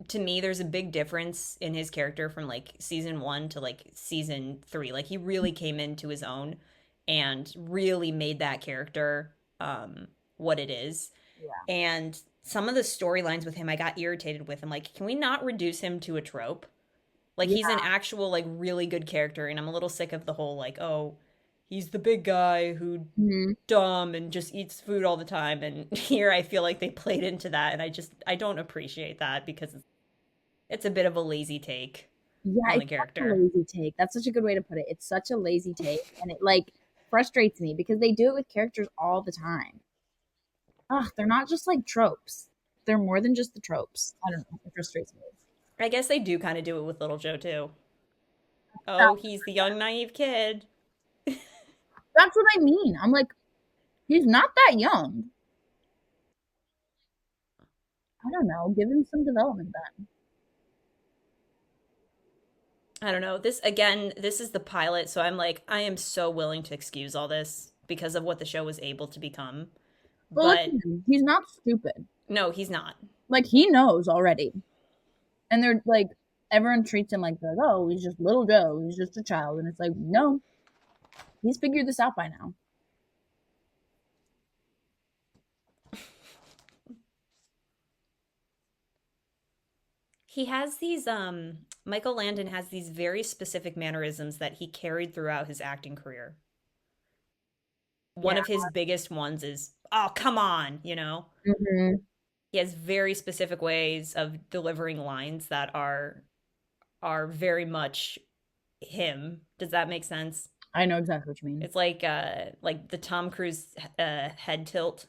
To me, there's a big difference in his character from like season 1 to like season 3. Like he really came into his own and really made that character what it is. Yeah, And some of the storylines with him, I got irritated with. I'm like, can we not reduce him to a trope? Like yeah. he's an actual like really good character, and I'm a little sick of the whole like, oh, he's the big guy who Mhm. dumb and just eats food all the time. And here I feel like they played into that, and I don't appreciate that because it's a bit of a lazy take Yeah, on the it's such a character. lazy take. That's such a good way to put it. It's such a lazy take, and it like frustrates me because they do it with characters all the time. Ugh, they're not just like tropes. They're more than just the tropes. I don't know. It frustrates me. I guess they do kind of do it with Little Joe too. Oh, That- he's the young naive kid. That's what I mean. I'm like, he's not that young. I don't know. Give him some development then. I don't know. This is the pilot, so I'm like, I am so willing to excuse all this because of what the show was able to become. But look But at him. He's not stupid. no, he's not. Like he knows already. And they're like, everyone treats him like, oh, he's just little Joe. He's just a child. And it's like, no, he's figured this out by now. He has these Michael Landon has these very specific mannerisms that he carried throughout his acting career. One Yeah. of his biggest ones is, "Oh, come on," Mm-hmm. He has very specific ways of delivering lines that are very much him. Does that make sense? I know exactly what you mean. It's like the Tom Cruise head tilt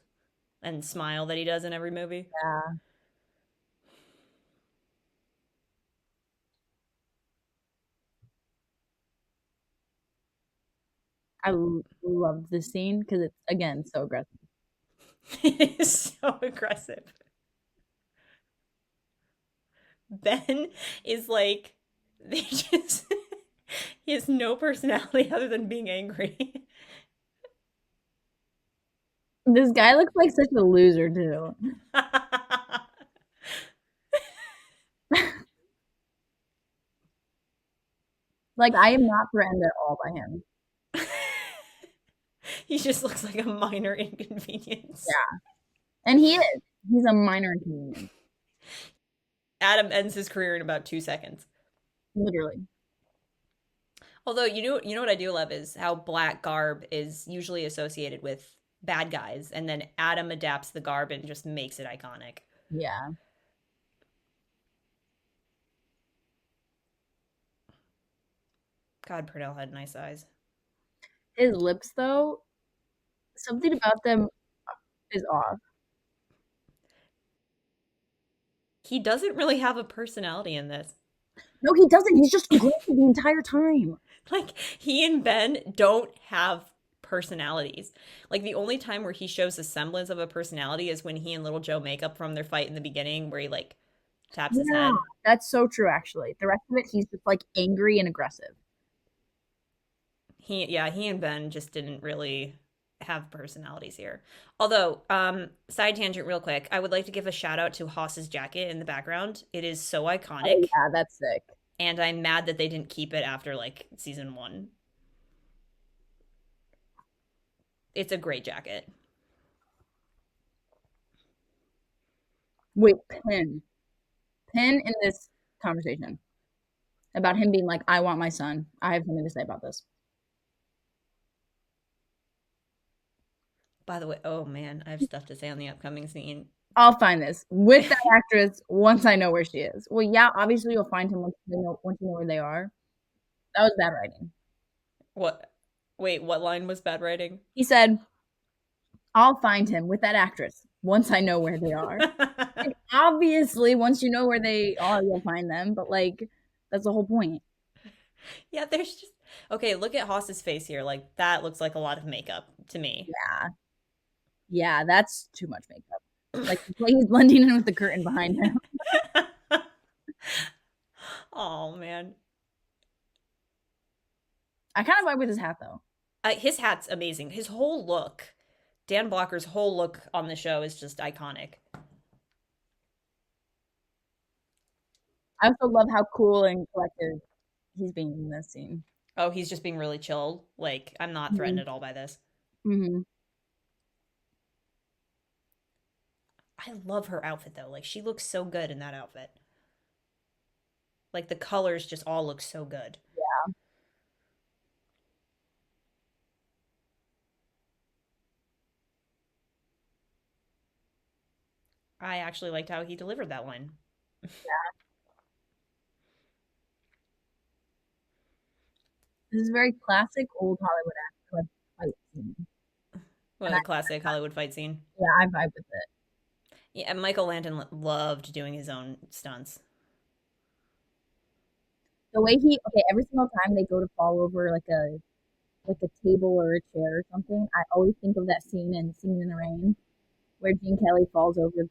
and smile that he does in every movie. Yeah. I love this scene because it's, again, so aggressive. It is so aggressive. Ben is like they just He has no personality other than being angry. This guy looks like such a loser too. Like I am not threatened at all by him. He just looks like a minor inconvenience. Yeah. And he is. He's a minor inconvenience. Adam ends his career in about 2 seconds. Literally. Although you know what I do love is how black garb is usually associated with bad guys, and then Adam adapts the garb and just makes it iconic. Yeah. God, Pernell had nice eyes. His lips though, something about them is off. He doesn't really have a personality in this. No, he doesn't. He's just aggressive the entire time. Like, he and Ben don't have personalities. Like, the only time where he shows a semblance of a personality is when he and Little Joe make up from their fight in the beginning, where he, like, taps his head. That's so true, actually. The rest of it, he's just, like, angry and aggressive. He and Ben just didn't really have personalities here. Although, side tangent real quick, I would like to give a shout out to Haas's jacket in the background. It is so iconic. Oh, yeah, that's sick. And I'm mad that they didn't keep it after, like, season 1. It's a great jacket. Wait, Penn in this conversation about him being like, I want my son. I have something to say about this. By the way, oh man, I have stuff to say on the upcoming scene. I'll find this with that actress once I know where she is. Well, yeah, obviously you'll find him once you know where they are. That was bad writing. What? Wait, what line was bad writing? He said, I'll find him with that actress once I know where they are. Like, obviously, once you know where they are, you'll find them. But, like, that's the whole point. Yeah, there's just... Okay, look at Haas's face here. Like, that looks like a lot of makeup to me. Yeah. Yeah, that's too much makeup. Like, he's blending in with the curtain behind him. Oh, man. I kind of vibe with his hat, though. His hat's amazing. His whole look, Dan Blocker's whole look on the show is just iconic. I also love how cool and collected he's being in this scene. Oh, he's just being really chill. Like, I'm not threatened at all by this. Mm-hmm. I love her outfit, though. Like, she looks so good in that outfit. Like, the colors just all look so good. Yeah. I actually liked how he delivered that line. Yeah. This is very classic old Hollywood fight scene. Well, the classic Hollywood fight scene. Yeah, I vibe with it. Yeah, and Michael Landon loved doing his own stunts. The way every single time they go to fall over like a table or a chair or something, I always think of that scene in Singing in the Rain where Gene Kelly falls over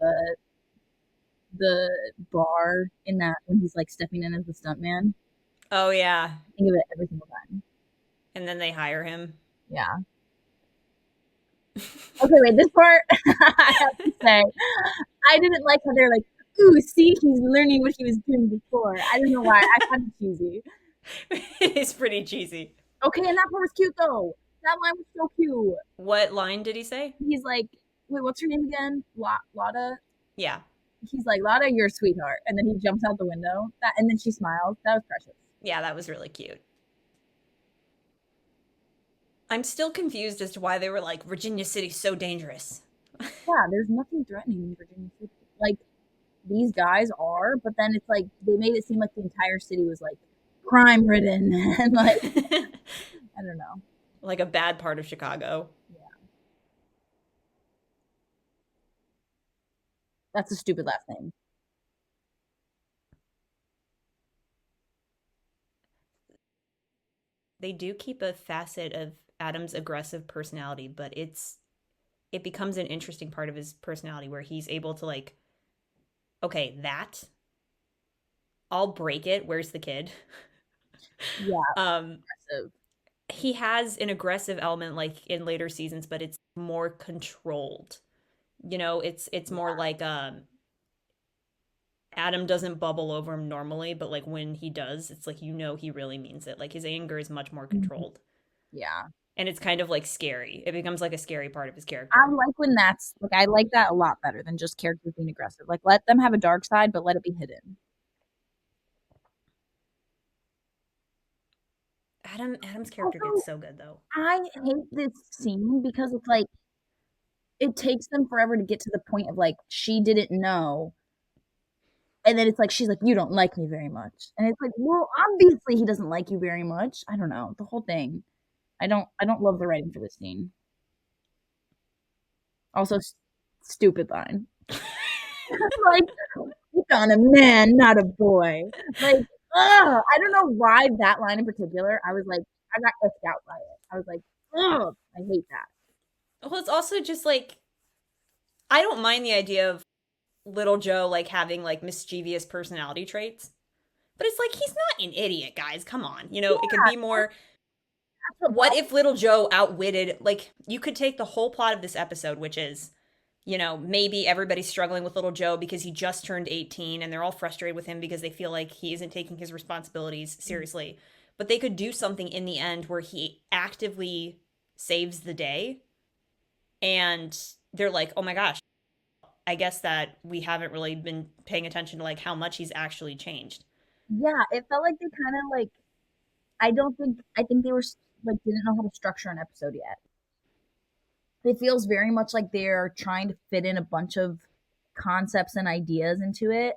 the bar in that when he's like stepping in as the stuntman. Oh yeah. I think of it every single time. And then they hire him. Yeah. Okay, wait, this part I have to say, I didn't like how they're like, ooh, see, he's learning what he was doing before. I don't know why. I found it cheesy. It is pretty cheesy. Okay, and that part was cute though. That line was so cute. What line did he say? He's like, wait, what's her name again? Lotta? Yeah. He's like, Lotta, you're a sweetheart. And then he jumps out the window. And then she smiles. That was precious. Yeah, that was really cute. I'm still confused as to why they were like, Virginia City's so dangerous. Yeah, there's nothing threatening in Virginia City. Like, these guys are, but then it's like, they made it seem like the entire city was like crime-ridden and like, I don't know. Like a bad part of Chicago. Yeah. That's a stupid last name. They do keep a facet of Adam's aggressive personality, but it becomes an interesting part of his personality where he's able to like, okay, that I'll break it. Where's the kid? Yeah. Um, Aggressive. he has an aggressive element like in later seasons, but it's more controlled. It's more Yeah. like Adam doesn't bubble over him normally, but like when he does, it's like he really means it. Like his anger is much more Mhm. controlled. Yeah. And it's kind of like scary. It becomes like a scary part of his I character. like when that's like I like that a lot better than just characters being aggressive. Like let them have a dark side, but let it be hidden. Adam's character gets Also, so good though. I hate this scene because it's like it takes them forever to get to the point of like she didn't know. And then it's like she's like, "You don't like me very much." And it's like, "Well, obviously he doesn't like you very much." I don't know. The whole thing. I don't love the writing for this scene. Also stupid line. Like, "Pick on a man, not a boy." Like, ugh, I don't know why that line in particular, I was like I got icked out by it. I was like, "Ugh, I hate that." Well, it's also just like I don't mind the idea of little Joe like having like mischievous personality traits. But it's like he's not an idiot, guys. Come on. It could Yeah, be more that's what what if little Joe outwitted like you could take the whole plot of this episode, which is maybe everybody's struggling with little Joe because he just turned 18 and they're all frustrated with him because they feel like he isn't taking his responsibilities seriously. But they could do something in the end where he actively saves the day and they're like, "Oh my gosh, I guess that we haven't really been paying attention to like how much he's actually changed." yeah, it felt like they kind of like I think they were like didn't know how to structure an episode yet. It feels very much like they're trying to fit in a bunch of concepts and ideas into it,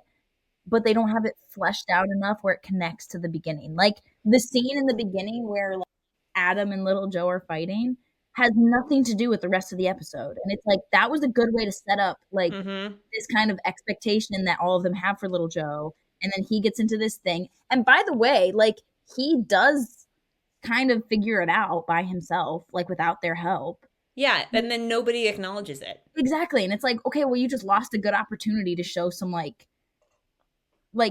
but they don't have it fleshed out enough where it connects to the beginning. Like the scene in the beginning where like Adam and little Joe are fighting has nothing to do with the rest of the episode. And it's like that was a good way to set up like Mhm. this kind of expectation that all of them have for little Joe. And then he gets into this thing. And by the way, like he does kind of figure it out by himself, like without their help. Yeah, and then nobody acknowledges it. Exactly. And it's like, okay, well, you just lost a good opportunity to show some like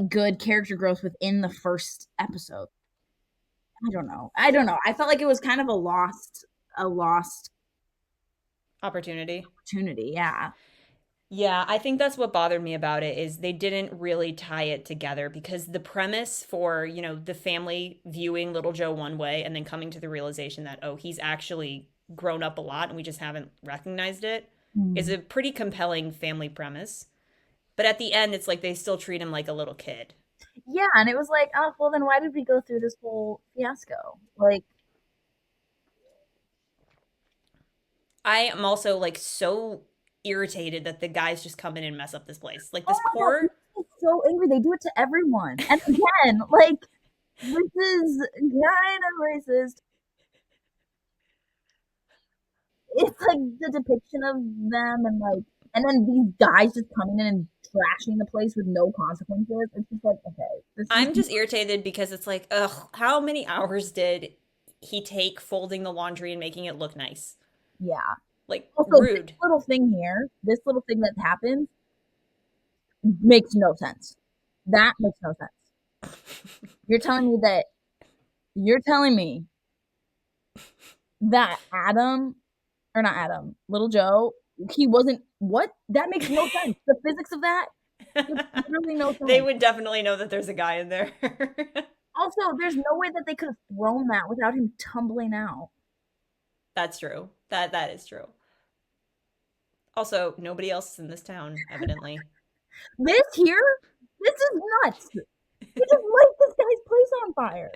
good character growth within the first episode. I don't know. I don't know. I felt like it was kind of a lost Opportunity. opportunity. Yeah. Yeah, I think that's what bothered me about it is they didn't really tie it together because the premise for, the family viewing little Joe one way and then coming to the realization that, oh, he's actually grown up a lot and we just haven't recognized it is Mm. a pretty compelling family premise. But at the end, it's like they still treat him like a little kid. Yeah, and it was like, oh, well, then why did we go through this whole fiasco? Like, I am also like so irritated that the guys just come in and mess up this place. Like oh this my god, poor this is so angry. They do it to everyone. And again, like, this is kind of racist. It's like the depiction of them and then these guys just coming in and trashing the place with no consequences. It's just like, okay, this is I'm just irritated because it's like, ugh, how many hours did he take folding the laundry and making it look nice? yeah. Like, Also, rude. this little thing that happens makes no sense. That makes no sense. You're telling me that you're telling me that Adam or not Adam, little Joe, he wasn't what? That makes no sense. The physics of that makes literally no They sense. would definitely know that there's a guy in there. Also, there's no way that they could have thrown that without him tumbling out. That's true. That is true. Also, nobody else is in this town, evidently. This here, this is nuts. He just light this guy's place on fire.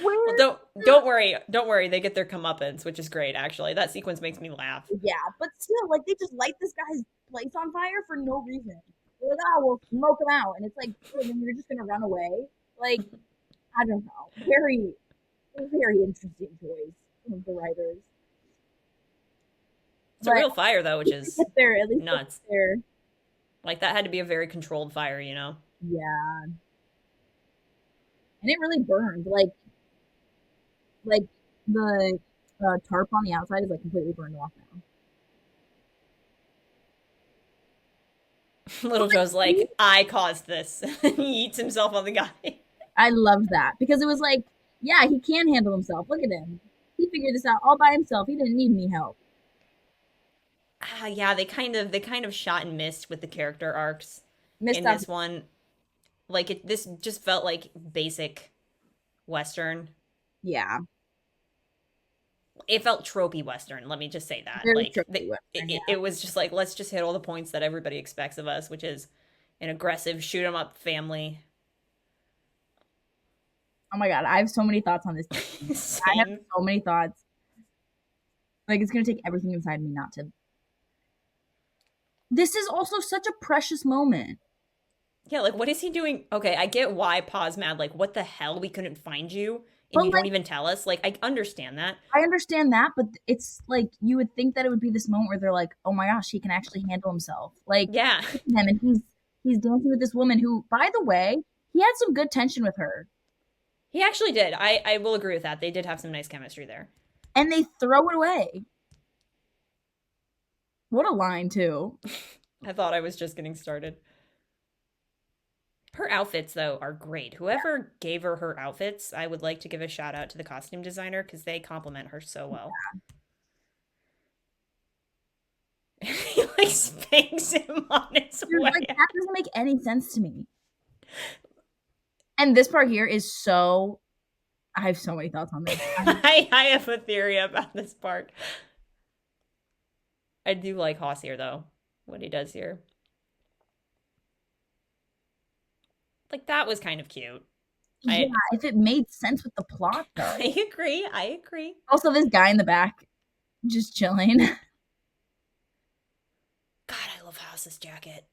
Well, Where don't worry. They get their comeuppance, which is great. Actually, that sequence makes me laugh. yeah, but still, like they just light this guy's place on fire for no reason. They're like, oh, we'll smoke him out, and it's like, oh, then you're just gonna run away. Like, I don't know. Very, very interesting choice of the writers. It's a But real fire though, which is at least nuts. they're, Like that had to be a very controlled fire. yeah, and it really burned. Like the tarp on the outside is like completely burned off now. Little Joe's like, I caused this. He eats himself on the guy. I loved that because it was like, yeah, he can handle himself. Look at him. He figured this out all by himself. He didn't need any help. Yeah, they kind of shot and missed with the character arcs Missed in up. this one. Like this just felt like basic Western. Yeah. It felt tropey Western, let me just say that. Very Like tricky Western, yeah. it was just like, let's just hit all the points that everybody expects of us, which is an aggressive shoot 'em up family. Oh my god, I have so many thoughts on this. I have Same. so many thoughts. Like it's gonna take everything inside me not to. This is also such a precious moment. Yeah, like what is he doing? Okay, I get why Pa's mad. Like, what the hell? We couldn't find you and But you don't like even tell us. Like, I understand that. I understand that, but it's like you would think that it would be this moment where they're like, "Oh my gosh, he can actually handle himself." Like Yeah. look at him, and he's dancing with this woman who, by the way, he had some good tension with her, He actually did. I will agree with that. They did have some nice chemistry there. and they throw it away. What a line too. I thought I was just getting started. Her outfits, though, are great. Whoever gave her her outfits, I would like to give a shout out to the costume designer because they compliment her so well. He like spanks him on his Dude, way. like that doesn't make any sense to me. And this part here is so. I have so many thoughts on this. I have a theory about this part. I do like Haas here, though, what he does here. Like, that was kind of cute. Yeah, if it made sense with the plot, though. I agree. I agree. Also, this guy in the back, just chilling. God, I love Haas's jacket.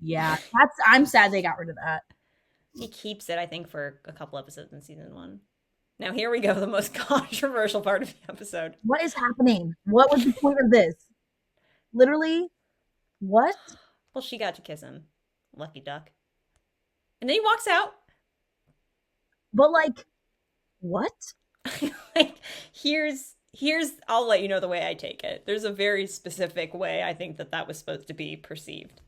Yeah, I'm sad they got rid of that. He keeps it, I think, for a couple episodes in season 1. Now, here we go, the most controversial part of the episode. What is happening? What was the point of this? Literally, what? Well, she got to kiss him. Lucky duck. And then he walks out. But like, what? Like, here's I'll let you know the way I take it. There's a very specific way I think that was supposed to be perceived.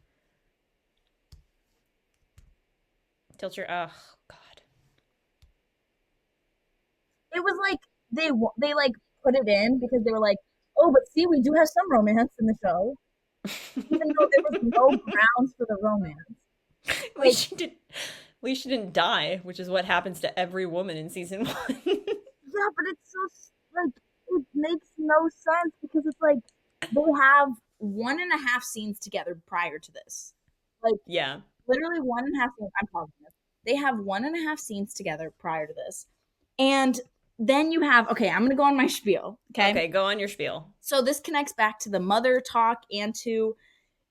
Tilt your, oh, God. It was like they like put it in because they were like, oh, but see, we do have some romance in the show, even though there was no grounds for the romance. At least she didn't die, which is what happens to every woman in season 1. Yeah, but it's so like it makes no sense because it's like they have 1.5 scenes together prior to this. Like, yeah, literally 1.5 scenes. I'm pausing this. They have 1.5 scenes together prior to this, and then you have, okay, I'm going to go on my spiel. Okay, go on your spiel. So this connects back to the mother talk and to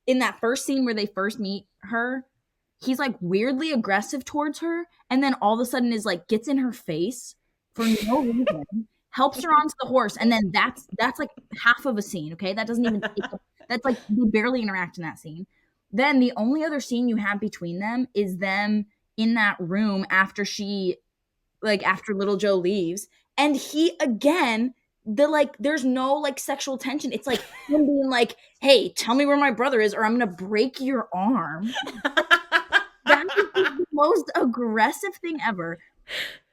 in that first scene where they first meet her, he's like weirdly aggressive towards her. And then all of a sudden is like, gets in her face for no reason, helps her onto the horse. And then that's like half of a scene. Okay. That doesn't even, that's like, they barely interact in that scene. Then the only other scene you have between them is them in that room after after little Joe leaves, and he again, there's no like sexual tension. It's like him being like, hey, tell me where my brother is or I'm gonna break your arm. That is the most aggressive thing ever.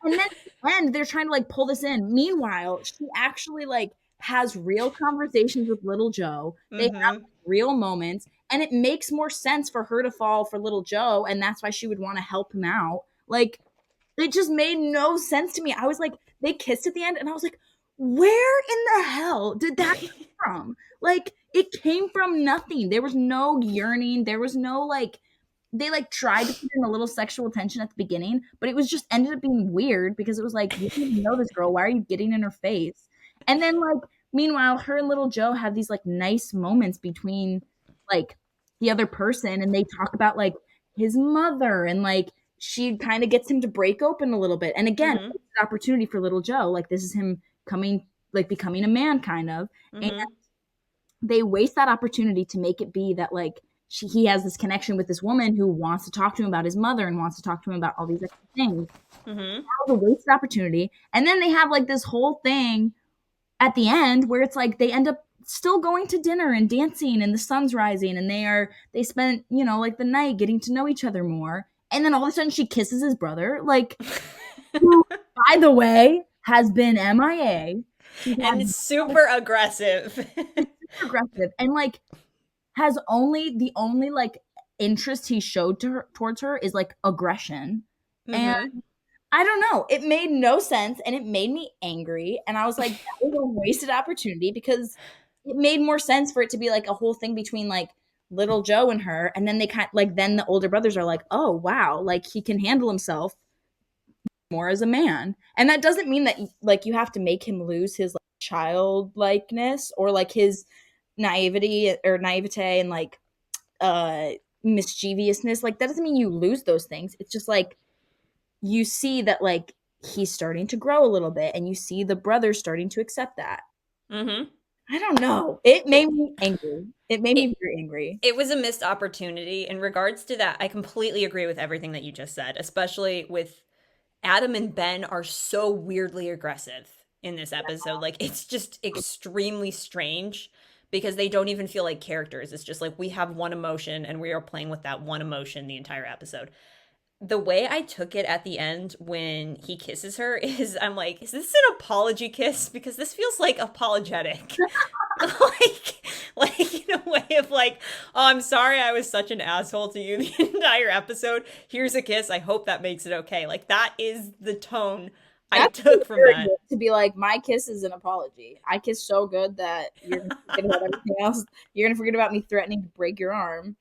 And then at the end, they're trying to like pull this in. Meanwhile, she actually like has real conversations with little Joe. They have real moments, and it makes more sense for her to fall for little Joe, and that's why she would want to help him out. Like, it just made no sense to me. I was like, they kissed at the end, and I was like, where in the hell did that come from? Like, it came from nothing. There was no yearning. There was no, like, they, like, tried to put in a little sexual tension at the beginning, but it was just ended up being weird because it was like, you didn't even know this girl. Why are you getting in her face? And then, like, meanwhile, her and little Joe have these, like, nice moments between, like, the other person, and they talk about, like, his mother, and, like, she kind of gets him to break open a little bit. And again, it's an opportunity for little Joe. Like, this is him becoming a man, kind of. And they waste that opportunity to make it be that, like, he has this connection with this woman who wants to talk to him about his mother and wants to talk to him about all these extra things. That was a wasted opportunity. And then they have, like, this whole thing at the end where it's like they end up still going to dinner and dancing and the sun's rising, and they spent, like, the night getting to know each other more. And then all of a sudden she kisses his brother, like, who, by the way, has been MIA. And it's super aggressive. Super aggressive. And like has the only like interest he showed towards her is like aggression. And I don't know, it made no sense and it made me angry. And I was like, that was a wasted opportunity because it made more sense for it to be like a whole thing between like little Joe and her. And then they kind of like, then the older brothers are like, oh wow, like he can handle himself more as a man. And that doesn't mean that like you have to make him lose his like childlikeness or like his naivety and like mischievousness. Like that doesn't mean you lose those things. It's just like you see that like he's starting to grow a little bit and you see the brothers starting to accept that. I don't know, it made me angry. It made me very angry. It was a missed opportunity. In regards to that, I completely agree with everything that you just said, especially with Adam and Ben are so weirdly aggressive in this episode. Like, it's just extremely strange because they don't even feel like characters. It's just like we have one emotion and we are playing with that one emotion the entire episode. The way I took it at the end when he kisses her is I'm like, is this an apology kiss? Because this feels like apologetic. like in a way of like, oh, I'm sorry I was such an asshole to you the entire episode. Here's a kiss. I hope that makes it okay. Like that is the tone I took from that. To be like, my kiss is an apology. I kiss so good that you're gonna forget about everything else. You're gonna forget about me threatening to break your arm.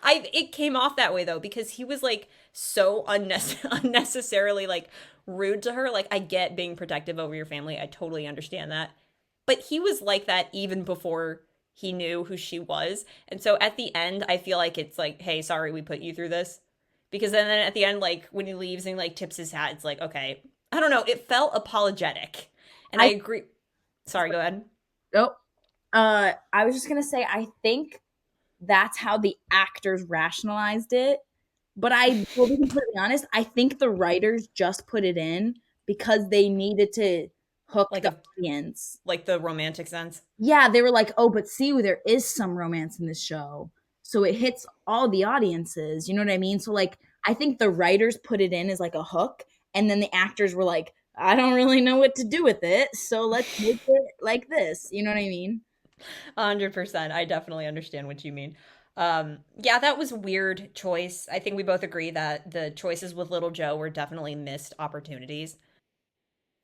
It came off that way though because he was like so unnecessarily like rude to her. Like I get being protective over your family. I totally understand that. But he was like that even before he knew who she was. And so at the end, I feel like it's like, hey, sorry we put you through this. Because then at the end, like when he leaves and like tips his hat, it's like, okay, I don't know. It felt apologetic. And I agree. Sorry, go ahead. Oh, I was just going to say, I think that's how the actors rationalized it. But I will be completely honest, I think the writers just put it in because they needed to hook like the audience. Like the romantic sense? Yeah, they were like, oh, but see, there is some romance in this show. So it hits all the audiences. You know what I mean? So like, I think the writers put it in as like a hook. And then the actors were like, I don't really know what to do with it. So let's make it like this. You know what I mean? 100%. I definitely understand what you mean. Yeah, that was a weird choice. I think we both agree that the choices with Little Joe were definitely missed opportunities.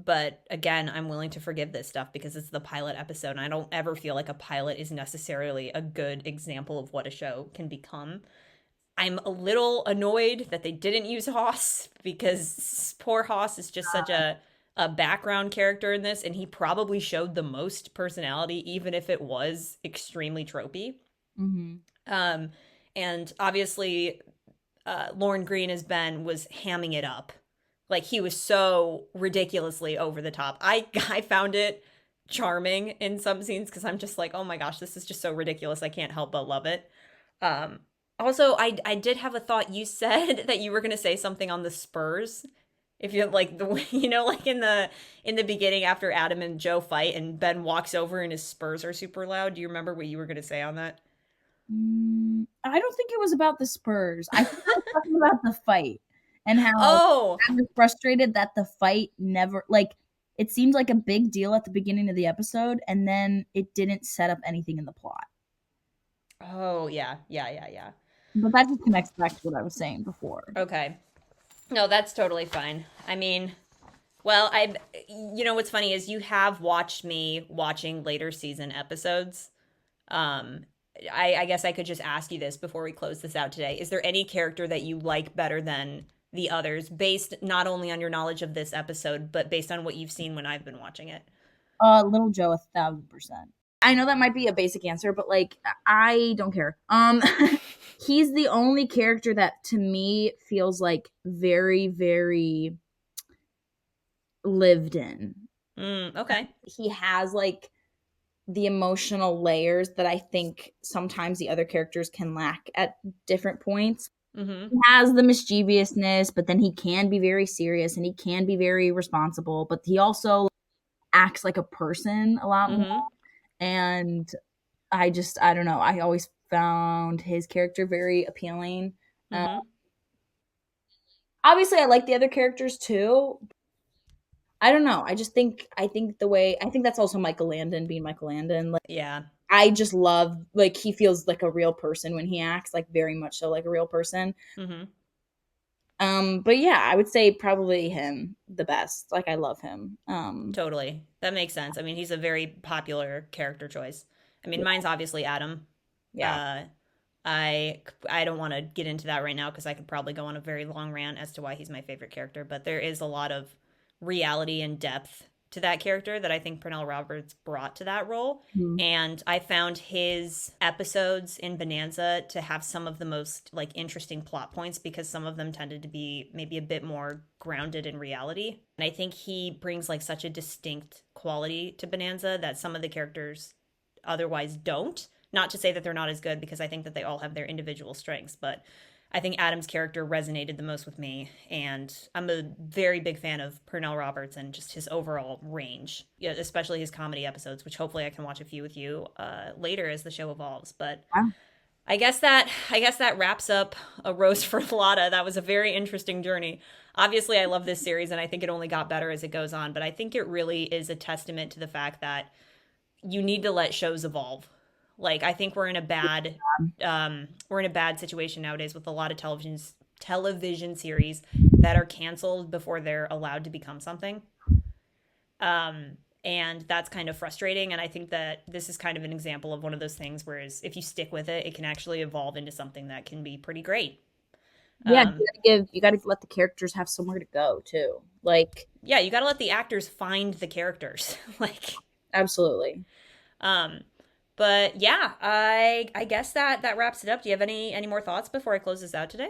But again, I'm willing to forgive this stuff because it's the pilot episode, and I don't ever feel like a pilot is necessarily a good example of what a show can become. I'm a little annoyed that they didn't use Hoss because poor Hoss is just such a background character in this, and he probably showed the most personality, even if it was extremely tropey. And obviously, Lorne Greene as Ben was hamming it up. Like, he was so ridiculously over the top. I found it charming in some scenes because I'm just like, oh my gosh, this is just so ridiculous. I can't help but love it. Also, I did have a thought. You said that you were going to say something on the Spurs. If you like the like in the beginning after Adam and Joe fight and Ben walks over and his Spurs are super loud. Do you remember what you were going to say on that? I don't think it was about the Spurs. I think I was talking about the fight and how I was frustrated that the fight never, like, it seemed like a big deal at the beginning of the episode and then it didn't set up anything in the plot. Oh, yeah. But that just connects back to what I was saying before. Okay. No, that's totally fine. I mean, well, what's funny is you have watched me watching later season episodes. I guess I could just ask you this before we close this out today. Is there any character that you like better than the others, based not only on your knowledge of this episode, but based on what you've seen when I've been watching it? Little Joe, 1,000%. I know that might be a basic answer, but like, I don't care. He's the only character that to me feels like very, very lived in. Okay. He has like the emotional layers that I think sometimes the other characters can lack at different points. He has the mischievousness, but then he can be very serious and he can be very responsible, but he also acts like a person a lot more. And I don't know. I always found his character very appealing. Obviously, I like the other characters too. I don't know. I think that's also Michael Landon being Michael Landon. Like, Yeah. I just love, like, he feels like a real person when he acts, like, very much so like a real person. Mm-hmm. But yeah, I would say probably him the best. Like, I love him. Totally. That makes sense. I mean, he's a very popular character choice. I mean, Yeah, mine's obviously Adam. yeah. Uh, I don't want to get into that right now because I could probably go on a very long rant as to why he's my favorite character, but there is a lot of reality and depth to that character that I think Pernell Roberts brought to that role. Mhm. And I found his episodes in Bonanza to have some of the most like interesting plot points because some of them tended to be maybe a bit more grounded in reality. And I think he brings like such a distinct quality to Bonanza that some of the characters otherwise don't. Not to say that they're not as good because I think that they all have their individual strengths, but I think Adam's character resonated the most with me, and I'm a very big fan of Pernell Roberts and just his overall range, yeah, especially his comedy episodes, which hopefully I can watch a few with you later as the show evolves. But Yeah. I guess that wraps up a Rose for Lotta. That was a very interesting journey. Obviously, I love this series, and I think it only got better as it goes on. But I think it really is a testament to the fact that you need to let shows evolve. Like I think we're in a bad situation nowadays with a lot of television series that are canceled before they're allowed to become something. Um, and that's kind of frustrating. And I think that this is kind of an example of one of those things. Whereas if you stick with it, it can actually evolve into something that can be pretty great. Yeah, Um, you gotta let the characters have somewhere to go too. Like, yeah, you got to let the actors find the characters. like, absolutely. um, but yeah, I guess that wraps it up. Do you have any more thoughts before I close this out today?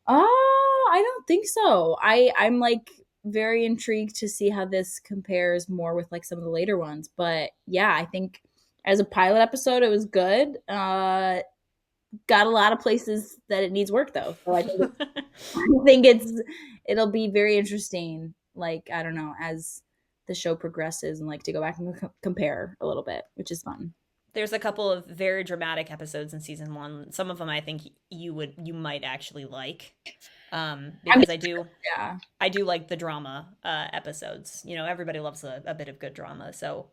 I don't think so. I'm like very intrigued to see how this compares more with like some of the later ones. But yeah, I think as a pilot episode, it was good. Got a lot of places that it needs work though. So I think it'll be very interesting. Like, I don't know, as the show progresses and like to go back and compare a little bit, which is fun. There's a couple of very dramatic episodes in season one. Some of them I think you might actually like, I'm because yeah. I do like the drama episodes. You know, everybody loves a bit of good drama, so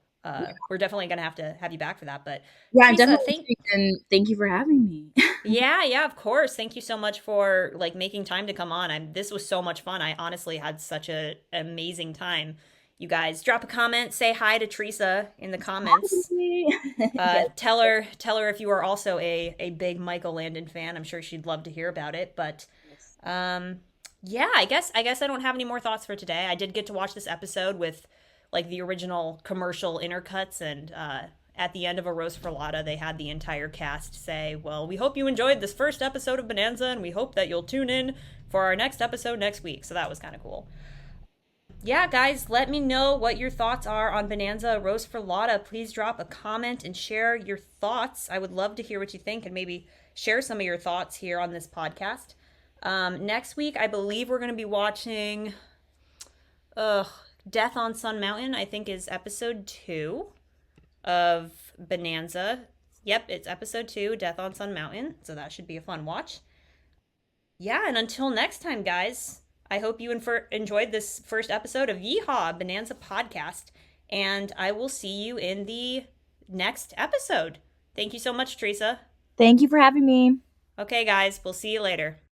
we're definitely gonna have to have you back for that. But Yeah, I'm Theresa, definitely intrigued, and thank you for having me. yeah, of course. Thank you so much for like making time to come on. This was so much fun. I honestly had such a amazing time. You guys drop a comment, say hi to Theresa in the comments. Yes. Tell her if you are also a big Michael Landon fan. I'm sure she'd love to hear about it. But um, yeah, I guess I don't have any more thoughts for today. I did get to watch this episode with like the original commercial intercuts, and at the end of A Rose for Lotta, they had the entire cast say, "Well, we hope you enjoyed this first episode of Bonanza, and we hope that you'll tune in for our next episode next week." So that was kind of cool. Yeah, guys, let me know what your thoughts are on Bonanza Rose for Lotta. Please drop a comment and share your thoughts. I would love to hear what you think and maybe share some of your thoughts here on this podcast. Next week, I believe we're going to be watching uh, Death on Sun Mountain, I think is episode 2 of Bonanza. Yep, it's episode 2, Death on Sun Mountain. So that should be a fun watch. Yeah, and until next time, guys, I hope you enjoyed this first episode of Yee-Haw, Bonanza Podcast, and I will see you in the next episode. Thank you so much, Theresa. Thank you for having me. Okay, guys, we'll see you later.